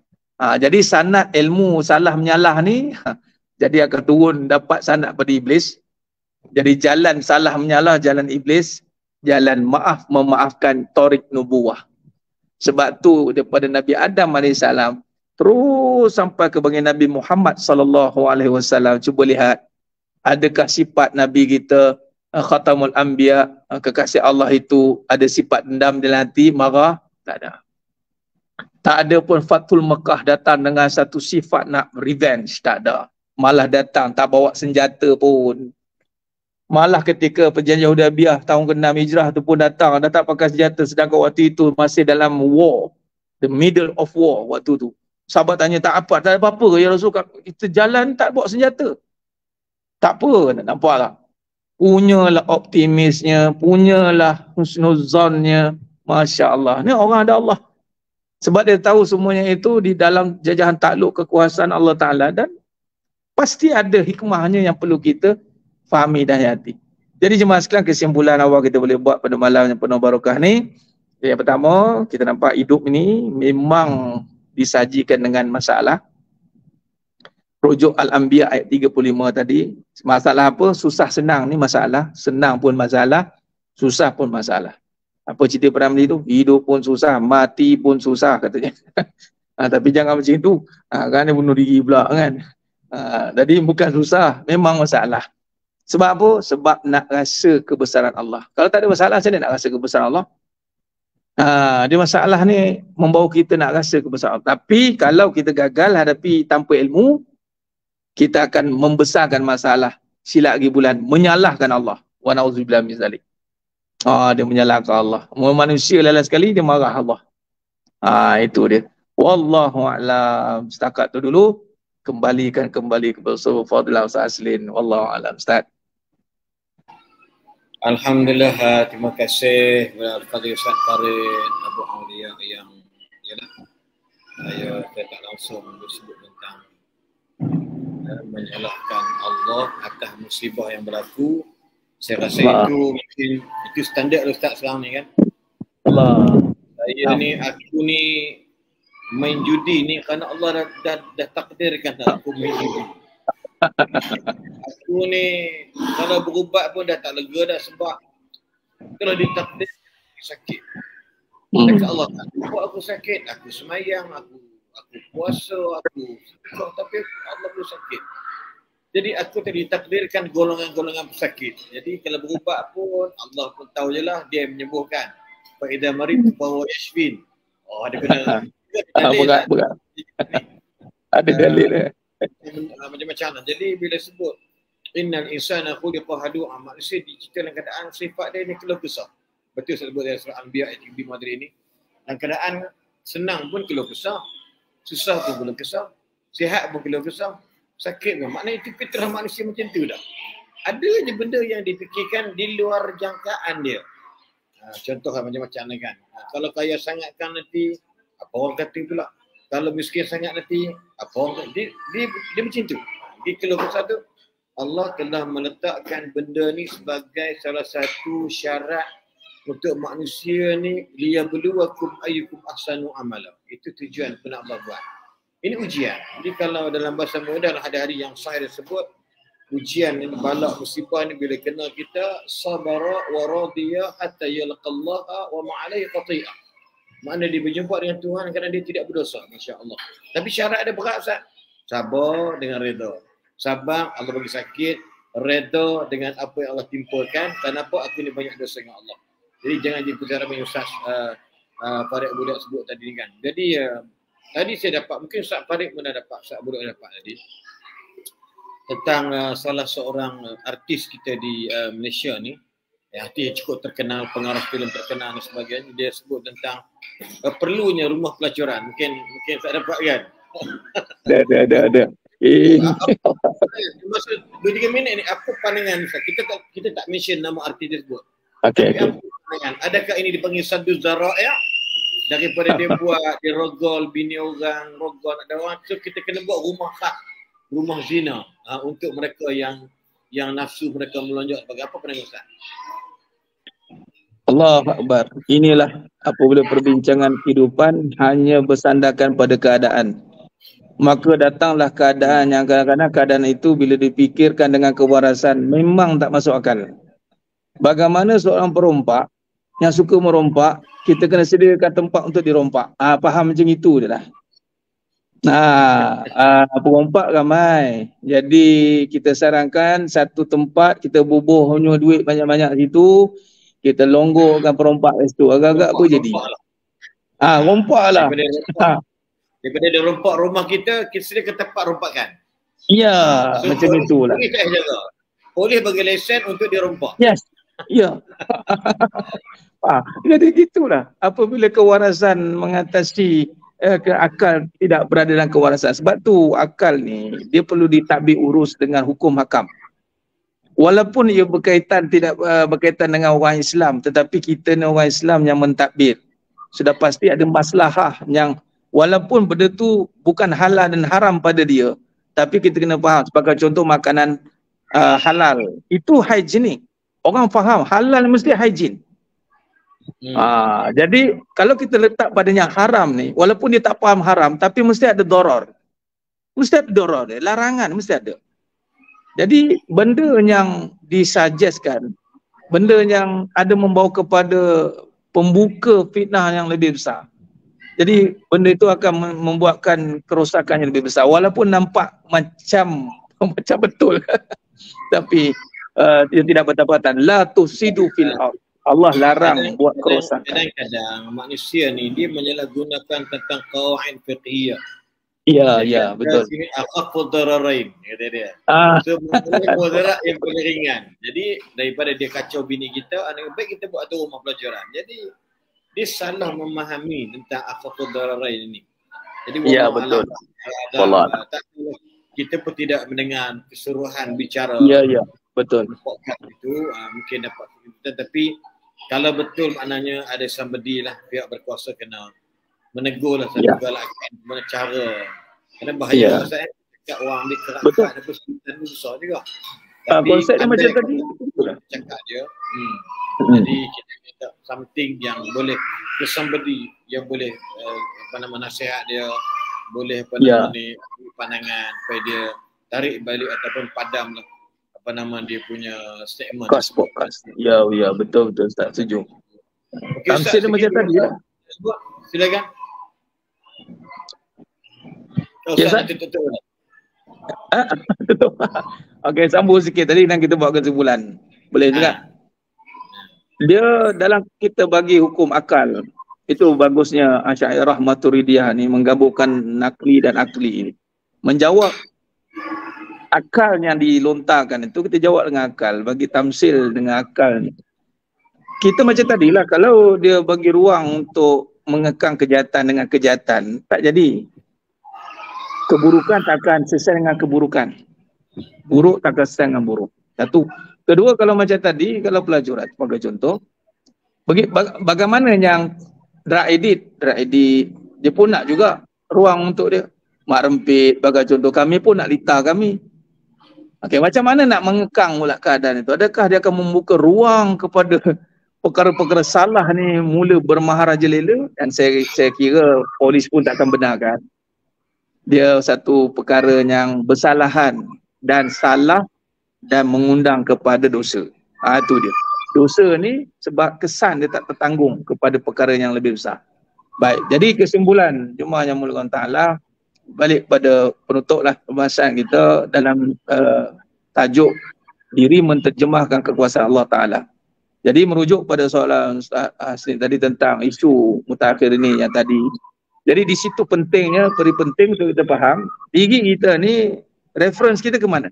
Jadi sanad ilmu salah menyalah ni, jadi akan turun dapat sanad pada iblis. Jadi jalan salah menyalah, jalan iblis. Jalan maaf memaafkan, tarik nubuwah. Sebab tu daripada Nabi Adam AS terus sampai ke baginda Nabi Muhammad SAW. Cuba lihat, adakah sifat Nabi kita Khatamul Anbiya, kekasih Allah itu ada sifat dendam dalam hati, marah? Tak ada. Tak ada pun Fathul Mekah datang dengan satu sifat nak revenge, tak ada. Malah datang tak bawa senjata pun. Malah ketika perjanjian Hudaybiyah tahun ke-6 Hijrah tu pun datang tak pakai senjata, sedangkan waktu itu masih dalam war, the middle of war waktu tu. Sahabat tanya, tak ada apa-apa ya Rasul, kita jalan tak bawa senjata. Tak apa, nampak tak? Punyalah optimisnya, punyalah husnuzannya. Masya Allah. Ni orang ada Allah. Sebab dia tahu semuanya itu di dalam jajahan takluk kekuasaan Allah Ta'ala, dan pasti ada hikmahnya yang perlu kita fahami dan hayati. Jadi jemaah sekalian, kesimpulan awal kita boleh buat pada malam yang penuh barakah ni, yang pertama, kita nampak hidup ini memang disajikan dengan masalah. Rujuk Al-Anbiya ayat 35 tadi, masalah apa? Susah senang ni masalah, senang pun masalah, susah pun masalah. Apa cerita para Ramli tu? Hidup pun susah, mati pun susah katanya. Tapi jangan macam itu, kan dia bunuh diri pula kan. Jadi bukan susah, memang masalah. Sebab apa? Sebab nak rasa kebesaran Allah. Kalau tak ada masalah, macam mana nak rasa kebesaran Allah? Dia masalah ni membawa kita nak rasa kebesaran Allah. Tapi kalau kita gagal hadapi tanpa ilmu, kita akan membesarkan masalah. Silap lagi bulan, menyalahkan Allah. Wa na'udzubillah min zalik. Dia menyalahkan Allah. Manusia lain sekali dia marah Allah. Itu dia. Wallahu a'lam. Setakat tu dulu. Kembali kepada Fadilah Ustaz Aslin. Wallahu a'lam. Ustaz. Alhamdulillah, terima kasih kepada Al-Fadhil Ustaz Farid Abu Aulia yang saya tak langsung bersebut tentang menyalahkan Allah atas musibah yang berlaku. Saya rasa itu standard Ustaz sekarang ni kan. Saya ni, aku ni main judi ni kerana Allah dah takdirkan aku main judi. Aku ni kalau berubat pun dah tak lega dah, sebab kalau ditakdir sakit. Dekat Allah tak buat aku sakit, aku semayang, aku puasa, tapi Allah pun sakit. Jadi aku tadi ditakdirkan golongan-golongan pesakit. Jadi kalau berubat pun Allah pun tahu je lah, dia menyembuhkan. Fa idza maridtu fa huwa yashfin. Ada kena berat. Ada dalil macam-macam. Jadi bila sebut innal insana khuliqa halu'a, manusia dicipta dalam keadaan sifat dia ni keluh kesah. Betul saya sebut dalam surah Anbiya ayat 5 tadi ni. Dalam keadaan senang pun keluh kesah, susah pun keluh kesah, sihat pun keluh kesah, sakit pun. Maknanya itu fitrah manusia macam tu dah. Ada je benda yang dipikirkan di luar jangkaan dia. Contoh macam-macam kan. Kalau kaya sangat kan nanti apa orang kata pula. Kalau miskin sangat nanti apa orang kata. Dia macam tu. Dia keluh kesah tu, Allah telah meletakkan benda ni sebagai salah satu syarat untuk manusia ni liyabluwakum ayyukum ahsanu amala. Itu tujuan pun Allah buat. Ini ujian. Jadi kalau dalam bahasa mudah hari-hari yang saya sebut, ujian ini, balak musibah ni bila kena kita sabara wa radiya hatta yalqallaha wa ma'alaihi qati'ah. Makna dia berjumpa dengan Tuhan kerana dia tidak berdosa, masya-Allah. Tapi syarat ada berat, Ustaz. Sabar dengan redha. Sabar Allah bagi sakit, redha dengan apa yang Allah timpakan. Kenapa aku ni banyak dosa dengan Allah. Jadi jangan diputar dengan Ustaz Farid Budak sebut tadi kan. Jadi tadi saya dapat, mungkin Ustaz Farid pun dah dapat, Ustaz Budak dapat tadi, tentang salah seorang artis kita di Malaysia ni, artis yang cukup terkenal, pengarah filem terkenal dan sebagainya. Dia sebut tentang perlunya rumah pelacuran. Mungkin tak dapat kan? Ada. Masa 2-3 minit ni, apa pandangan Ustaz? Kita tak mention nama artis tersebut. Okey. Tapi apa pandangan? Adakah ini dipanggil Saddu Zara'i daripada dia buat, dia rogol bini orang, rogol anak orang. So kita kena buat rumah khas, rumah zina untuk mereka yang nafsu mereka melonjak. Apa pandangan Ustaz? Allahu Akbar. Inilah apabila perbincangan kehidupan hanya bersandarkan pada keadaan. Maka datanglah keadaan yang kadang-kadang keadaan itu bila dipikirkan dengan kewarasan memang tak masuk akal. Bagaimana seorang perompak yang suka merompak, kita kena sediakan tempat untuk dirompak. Faham macam itu je lah. Perompak ramai. Jadi kita sarankan satu tempat, kita bubuhnya duit banyak-banyak situ, kita longgorkan perompak situ. Agak-agak apa jadi? Rompak lah. Daripada dia rompak rumah kita sediakan tempat rompakan. Ya, so, macam itulah. Boleh bagi lesen untuk dia rompak. Yes. Ya. Jadi gitulah. Apabila kewarasan mengatasi akal tidak berada dalam kewarasan. Sebab tu akal ni dia perlu ditadbir urus dengan hukum hakam. Walaupun ia tidak berkaitan dengan orang Islam, tetapi kita ni orang Islam yang mentadbir. Sudah pasti ada maslahah yang walaupun benda tu bukan halal dan haram pada dia, tapi kita kena faham. Sebagai contoh makanan halal, itu higienik. Orang faham halal mesti hygiene. Jadi kalau kita letak pada yang haram ni, walaupun dia tak faham haram, tapi mesti ada doror. Mesti ada doror dia, larangan mesti ada. Jadi benda yang disuggestkan, benda yang ada membawa kepada pembuka fitnah yang lebih besar. Jadi benda itu akan membuatkan kerosakan yang lebih besar. Walaupun nampak macam betul. Tapi dia tidak bertepatan. La tusidu fil ardh. Allah larang buat kerosakan. Kadang-kadang manusia ni dia menyalahgunakan tentang qawaid fiqhiyah. Ya, betul. Akhafud dararain kata dia. So mudarat yang paling ringan. Jadi daripada dia kacau bini kita, lebih baik kita buat tu rumah pelajaran. Jadi dia salah memahami tentang akhafud dararain ini. Jadi ya, betul. Kita pun tidak mendengar keseluruhan bicara. Ya, betul. Podcast itu mungkin dapat kita, tapi kalau betul maknanya ada somebody lah, pihak berkuasa kena menegur lah satu galakkan mana cara. Kerana bahaya saya dekat orang ambil kerakat ada kesulitan besar juga. Konsep dia macam tadi cakap dia. Jadi kita minta something yang boleh somebody yang boleh nasihat dia, boleh pandangan supaya dia tarik balik ataupun padam lah dia punya statement. Podcast. Ya, betul Ustaz, setuju. Okay, Ustaz, dia macam tadi lah. Silakan. Ustaz tutup. Okey, sambung sikit tadi dan kita buat kesimpulan. Boleh juga. Dia dalam kita bagi hukum akal, itu bagusnya Asy'ariyah Maturidiyah ni menggabungkan nakli dan akli ini. Menjawab akal yang dilontarkan itu, kita jawab dengan akal, bagi tamsil dengan akal ni. Kita macam tadilah, kalau dia bagi ruang untuk mengekang kejahatan dengan kejahatan, tak jadi. Keburukan takkan selesai dengan keburukan. Buruk takkan selesai dengan buruk. Satu. Kedua, kalau macam tadi, kalau pelajaran sebagai contoh, bagaimana yang drug edit, dia pun nak juga ruang untuk dia. Mak rempit, sebagai contoh, kami pun nak litar kami. Okey, macam mana nak mengekang pula keadaan itu? Adakah dia akan membuka ruang kepada perkara-perkara salah ni mula bermaharajalela, dan saya kira polis pun takkan benarkan. Dia satu perkara yang bersalahan dan salah dan mengundang kepada dosa. Itu dia. Dosa ni sebab kesan dia tak tertanggung kepada perkara yang lebih besar. Baik, jadi kesimpulan jemaah yang mulia Allah Ta'ala, balik pada penutuplah pembahasan kita dalam tajuk diri menterjemahkan kekuasaan Allah Ta'ala. Jadi merujuk pada soalan Ustaz Hasni tadi tentang isu mutakhir ini yang tadi. Jadi di situ pentingnya, penting untuk kita faham, diri kita ni reference kita ke mana?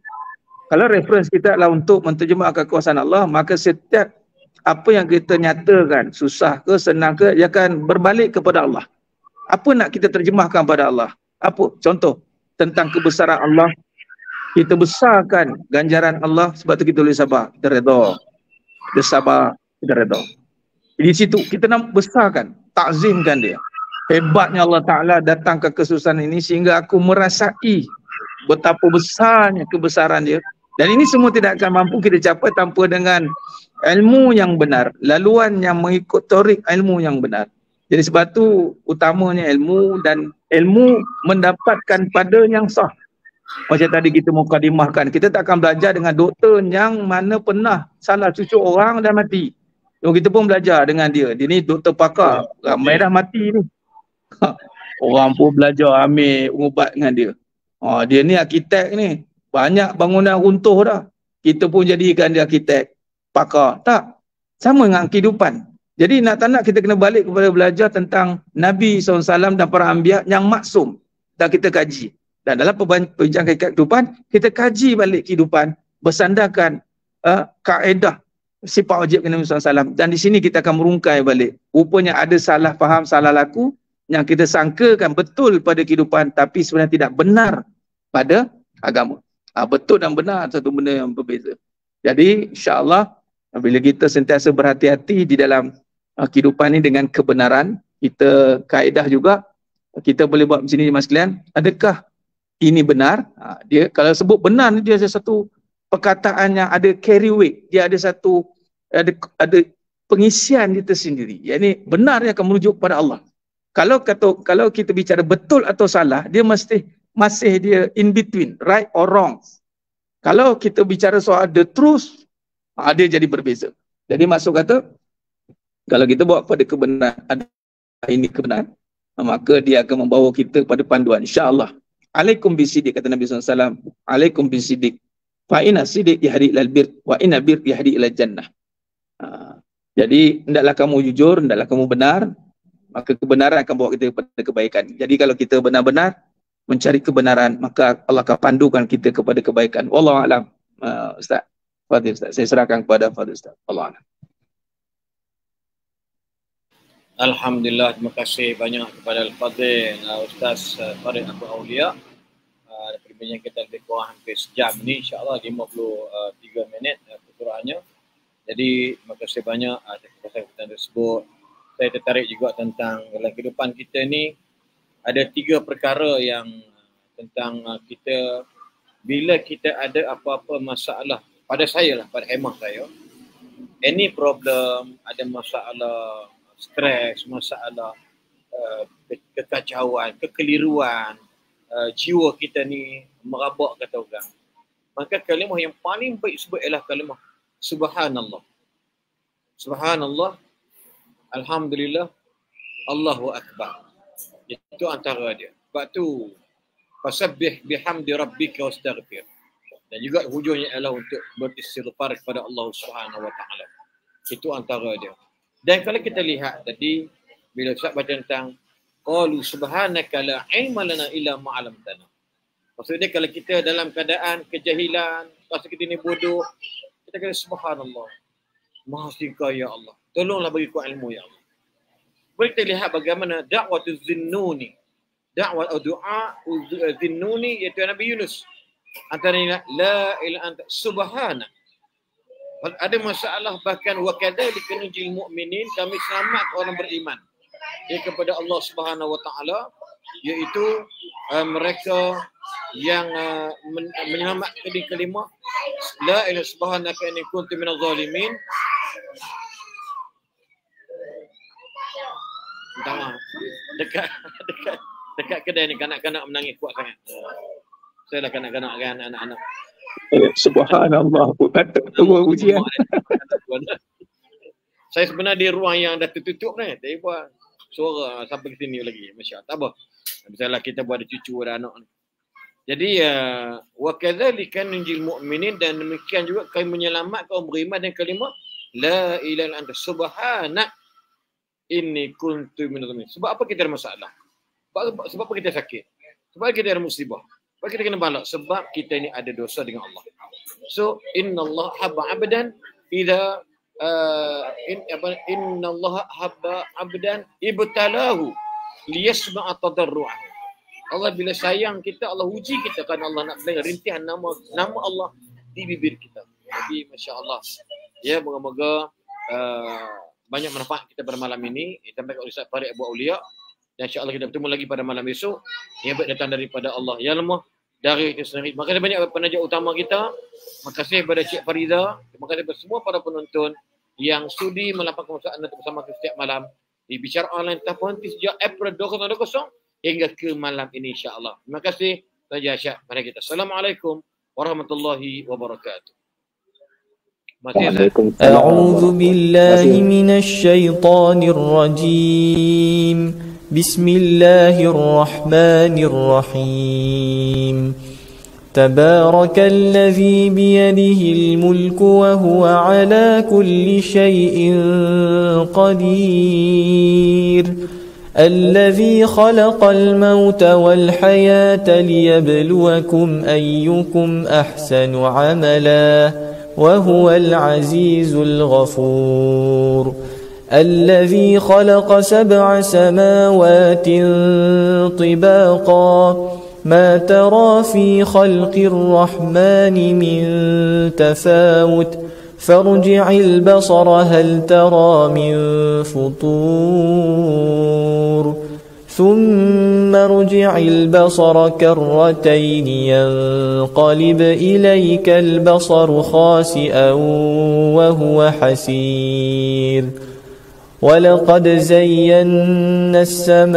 Kalau reference kita adalah untuk menterjemahkan kekuasaan Allah, maka setiap apa yang kita nyatakan, susah ke, senang ke, dia akan berbalik kepada Allah. Apa nak kita terjemahkan pada Allah? Apa? Contoh, tentang kebesaran Allah, kita besarkan ganjaran Allah, sebab tu kita boleh sabar, kita redha. Kita sabar, kita redha. Di situ kita nak besarkan, takzimkan dia. Hebatnya Allah Ta'ala datang ke kesusahan ini sehingga aku merasai betapa besarnya kebesaran dia. Dan ini semua tidak akan mampu kita capai tanpa dengan ilmu yang benar, laluan yang mengikut torik ilmu yang benar. Jadi sebab tu utamanya ilmu, dan ilmu mendapatkan pada yang sah. Macam tadi kita mukadimahkan, kita tak akan belajar dengan doktor yang mana pernah salah cucuk orang dan mati. Kita pun belajar dengan dia. Dia ni doktor pakar, ramai dah mati ni. Orang pun belajar ambil ubat dengan dia. Dia ni arkitek ni, banyak bangunan runtuh dah. Kita pun jadikan dia arkitek, pakar. Tak, sama dengan kehidupan. Jadi nak tak nak kita kena balik kepada belajar tentang Nabi SAW dan para anbiya yang maksum, dan kita kaji. Dan dalam perbincangan kehidupan, kita kaji balik kehidupan bersandarkan kaedah sifat wajib Nabi SAW. Dan di sini kita akan merungkai balik. Rupanya ada salah faham, salah laku yang kita sangkakan betul pada kehidupan, tapi sebenarnya tidak benar pada agama. Betul dan benar satu benda yang berbeza. Jadi insya-Allah bila kita sentiasa berhati-hati di dalam kehidupan ini dengan kebenaran, kita kaedah juga, kita boleh buat macam ni mas sekalian, adakah ini benar? Dia kalau sebut benar, dia ada satu perkataan yang ada carry weight, dia ada satu ada pengisian dia tersendiri. Yang ini benar, dia akan merujuk pada Allah. Kalau kita bicara betul atau salah, dia masih dia in between, right or wrong. Kalau kita bicara soal the truth, dia jadi berbeza. Jadi maksud kata, kalau kita bawa pada kebenaran, ada ini kebenaran, maka dia akan membawa kita pada panduan. InsyaAllah. Alaikum bisidik, kata Nabi SAW. Alaikum bisidik. Fa inna sidik yahdi ilal bir, wa inna bir yahdi ilal jannah. Jadi, hendaklah kamu jujur, hendaklah kamu benar, maka kebenaran akan bawa kita kepada kebaikan. Jadi kalau kita benar-benar mencari kebenaran, maka Allah akan pandukan kita kepada kebaikan. Wallahu a'lam. Ustaz Fadil, Ustaz. Saya serahkan kepada Fadil, Ustaz. Wallahu a'lam. Alhamdulillah, terima kasih banyak kepada Al-Fadhil Ustaz Farid Abu Aulia. Perbincangan kita lebih kurang hampir sejam ni, insyaAllah 53 minit perkuraannya. Jadi terima kasih banyak atas kepastian tersebut. Saya tertarik juga tentang dalam kehidupan kita ni ada 3 perkara yang tentang kita, bila kita ada apa-apa masalah, pada saya lah, pada hemah saya, any problem, ada masalah stres, masalah kekacauan, kekeliruan, jiwa kita ni merabak kata orang, maka kalimah yang paling baik sebut ialah kalimah Subhanallah. Subhanallah, Alhamdulillah, Allahu Akbar. Itu antara dia. Sebab tu fasabbih bihamdi rabbika wastaghfir. Dan juga hujungnya ialah untuk beristighfar kepada Allah Subhanahu wa taala. Itu antara dia. Dan kalau kita lihat tadi bila Ustaz baca tentang qalu subhanaka la ilma lana illa ma 'allamtana. Maksudnya kalau kita dalam keadaan kejahilan, rasa kita ni bodoh, kita kata subhanallah. Maha suci Kau ya Allah. Tolonglah bagi ku ilmu ya Allah. Boleh kita lihat bagaimana dakwah Zinnuni, dakwah atau doa Zinnuni iaitu Nabi Yunus. Antaranya la ilaha anta subhanak. Ada masalah bahkan wa kadzalika nunjil mu'minin, kami selamatkan orang beriman. Ia kepada Allah Subhanahu wa taala, iaitu mereka yang menyelamatkan di kalimah la ilaha subhanaka inni kuntu minadh zalimin. dekat kedai ni kanak-kanak menangis kuat sangat. Saya dah kanak-kanak kan anak-anak. Subhanallah, kata tunggu ujian. Saya sebenarnya di ruang yang dah tertutup ni, tapi buat suara sampai ke sini lagi. Masya-Allah. Tak apa. Misalnya kita buat ada cucu, ada anak ni. Jadi wa kadzalika nunjil mu'minin, dan demikian juga kami menyelamatkan kaum beriman. Dan kalimah la ilaha illa anta subhanak inni kuntu minadh dhalimin. Sebab apa kita ada masalah? Sebab apa kita sakit? Sebab kita ada musibah. Sebab kita kena balak. Sebab kita ni ada dosa dengan Allah. So inna Allah habba abdan idza inna Allah habba abdan ibtalahu liyasma'a tadarru'ahu. Allah bila sayang kita, Allah uji kita kerana Allah nak belajar rintihan nama Allah di bibir kita. Jadi masya-Allah. Ya, moga-moga banyak manfaat kita pada malam ini. Disampaikan oleh Ustaz Farid Abu Aulia. Dan insya-Allah kita bertemu lagi pada malam esok. Yang datang daripada Allah yang lemah dari kita sendiri. Terima kasih banyak kepada penaja utama kita. Terima kasih kepada Cik Farida. Terima kasih kepada semua para penonton yang sudi melapangkan masa anda bersama kita setiap malam di Bicara Online Taponti sejak April 2020 hingga ke malam ini insya-Allah. Terima kasih Raja Asyad pada kita. Assalamualaikum warahmatullahi wabarakatuh. A'udzu billahi minasy syaithanir rajim. Bismillahirrahmanirrahim. Tabarakalladzi biyadihil mulku wa huwa ala kulli syai'in qadir. الذي خلق الموت والحياة ليبلوكم أيكم أحسن عملا وهو العزيز الغفور الذي خلق 7 سماوات طباقا ما ترى في خلق الرحمن من تفاوت فارجع البصر هل ترى من فطور ثم ارجع البصر كرتين ينقلب إليك البصر خاسئا وهو حسير ولقد زينا السماء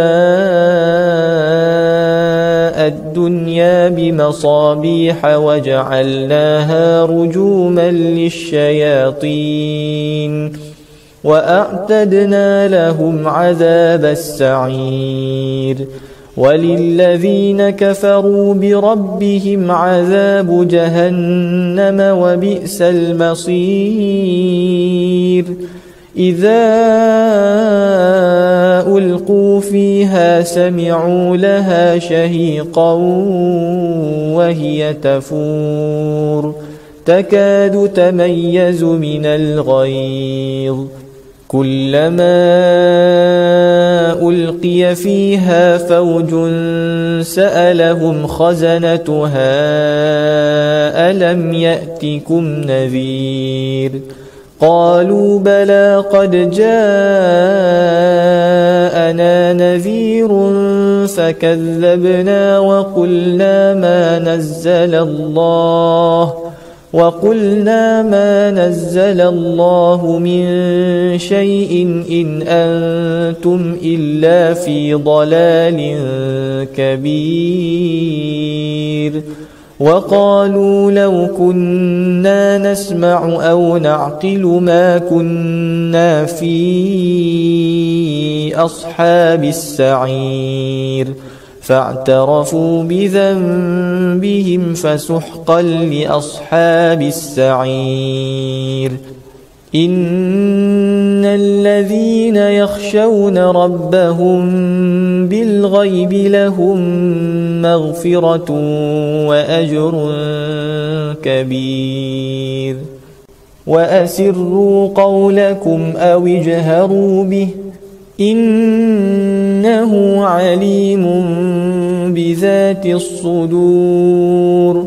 الدنيا بمصابيح وجعلناها رجوما للشياطين وأعتدنا لهم عذاب السعير وللذين كفروا بربهم عذاب جهنم وبئس المصير إذا ألقوا فيها سمعوا لها شهيقا وهي تفور تكاد تميز من الغيظ كلما ألقي فيها فوج سألهم خزنتها ألم يأتكم نذير قالوا بلى قد جاءنا نذير فكذبنا وقلنا ما نزل الله من شيء إن أنتم إلا في ضلال كبير وقالوا لو كنا نسمع أو نعقل ما كنا في أصحاب السعير فاعترفوا بذنبهم فسحقا لأصحاب السعير إن الذين يخشون ربهم بالغيب لهم مغفرة وأجر كبير وأسروا قولكم أو اجهروا به إنه عليم بذات الصدور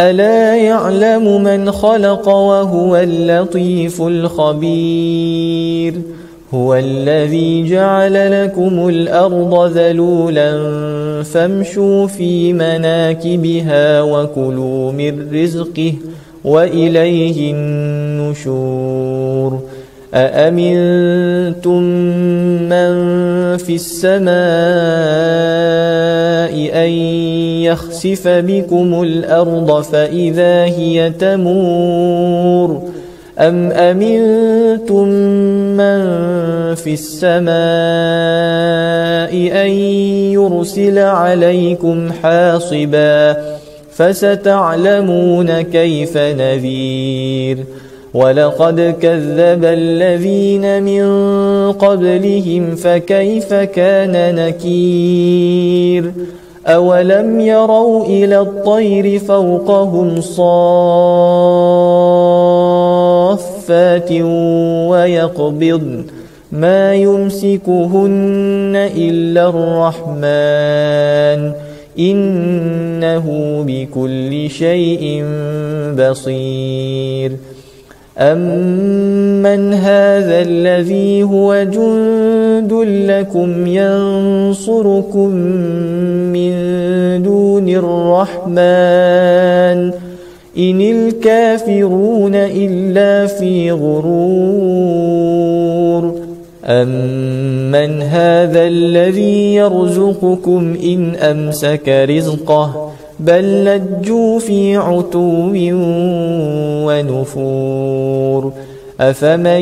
ألا يعلم من خلق وهو اللطيف الخبير هو الذي جعل لكم الأرض ذلولا فامشوا في مناكبها وكلوا من رزقه وإليه النشور أأمنتم من في السماء أن يخسف بكم الأرض فإذا هي تمور أم أمنتم من في السماء أن يرسل عليكم حاصبا فستعلمون كيف نذير ولقد كذب الذين من قبلهم فكيف كان نكير أولم يروا إلى الطير فوقهم صافات ويقبضن ما يمسكهن إلا الرحمن إنه بكل شيء بصير أمن هذا الذي هو جند لكم ينصركم من دون الرحمن إن الكافرون إلا في غرور أمن هذا الذي يرزقكم إن أمسك رزقه بل لجوا في عتو ونفور أفمن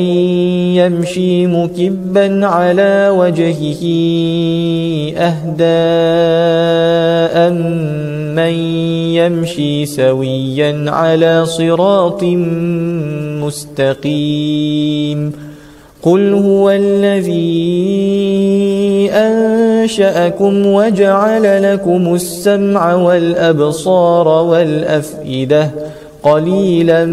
يمشي مكبا على وجهه أهدى أمن يمشي سويا على صراط مستقيم قل هو الذي أنشأكم وجعل لكم السمع والأبصار والأفئدة قليلا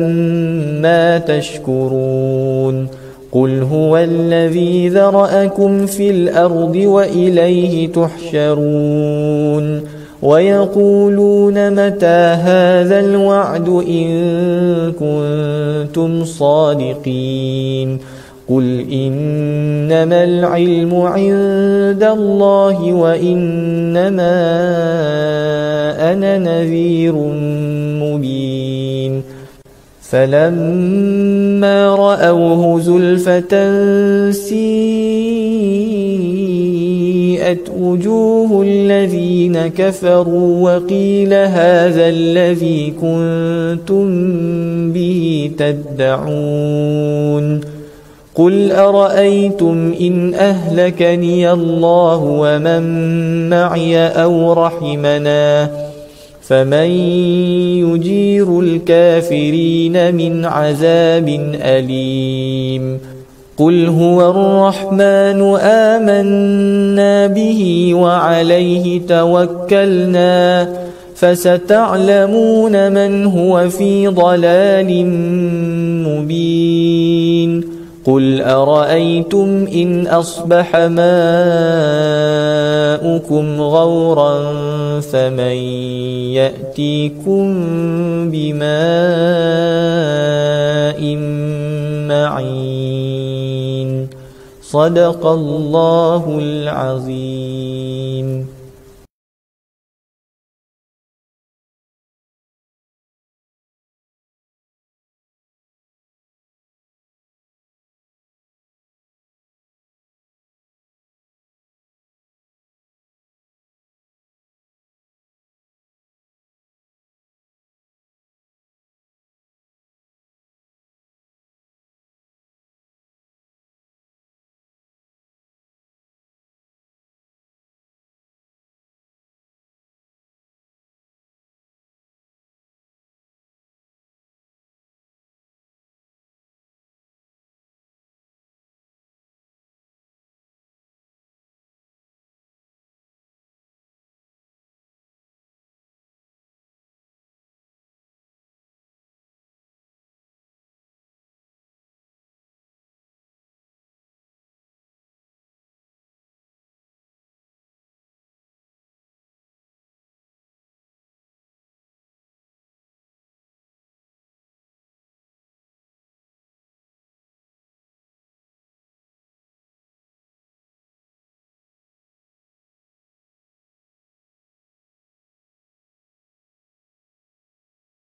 ما تشكرون قل هو الذي ذرأكم في الأرض وإليه تحشرون ويقولون متى هذا الوعد إن كنتم صادقين قل إنما العلم عند الله وإنما أنا نذير مبين فلما رأوه زلفة سيئت وجوه الذين كفروا وقيل هذا الذي كنتم به تدعون قل أرأيتم إن أهلكني الله ومن معي أو رحمنا فمن يجير الكافرين من عذاب أليم قل هو الرحمن آمنا به وعليه توكلنا فستعلمون من هو في ضلال مبين قل أرأيتم إن أصبح ماؤكم غورا فمن يأتيكم بماء معين صدق الله العظيم.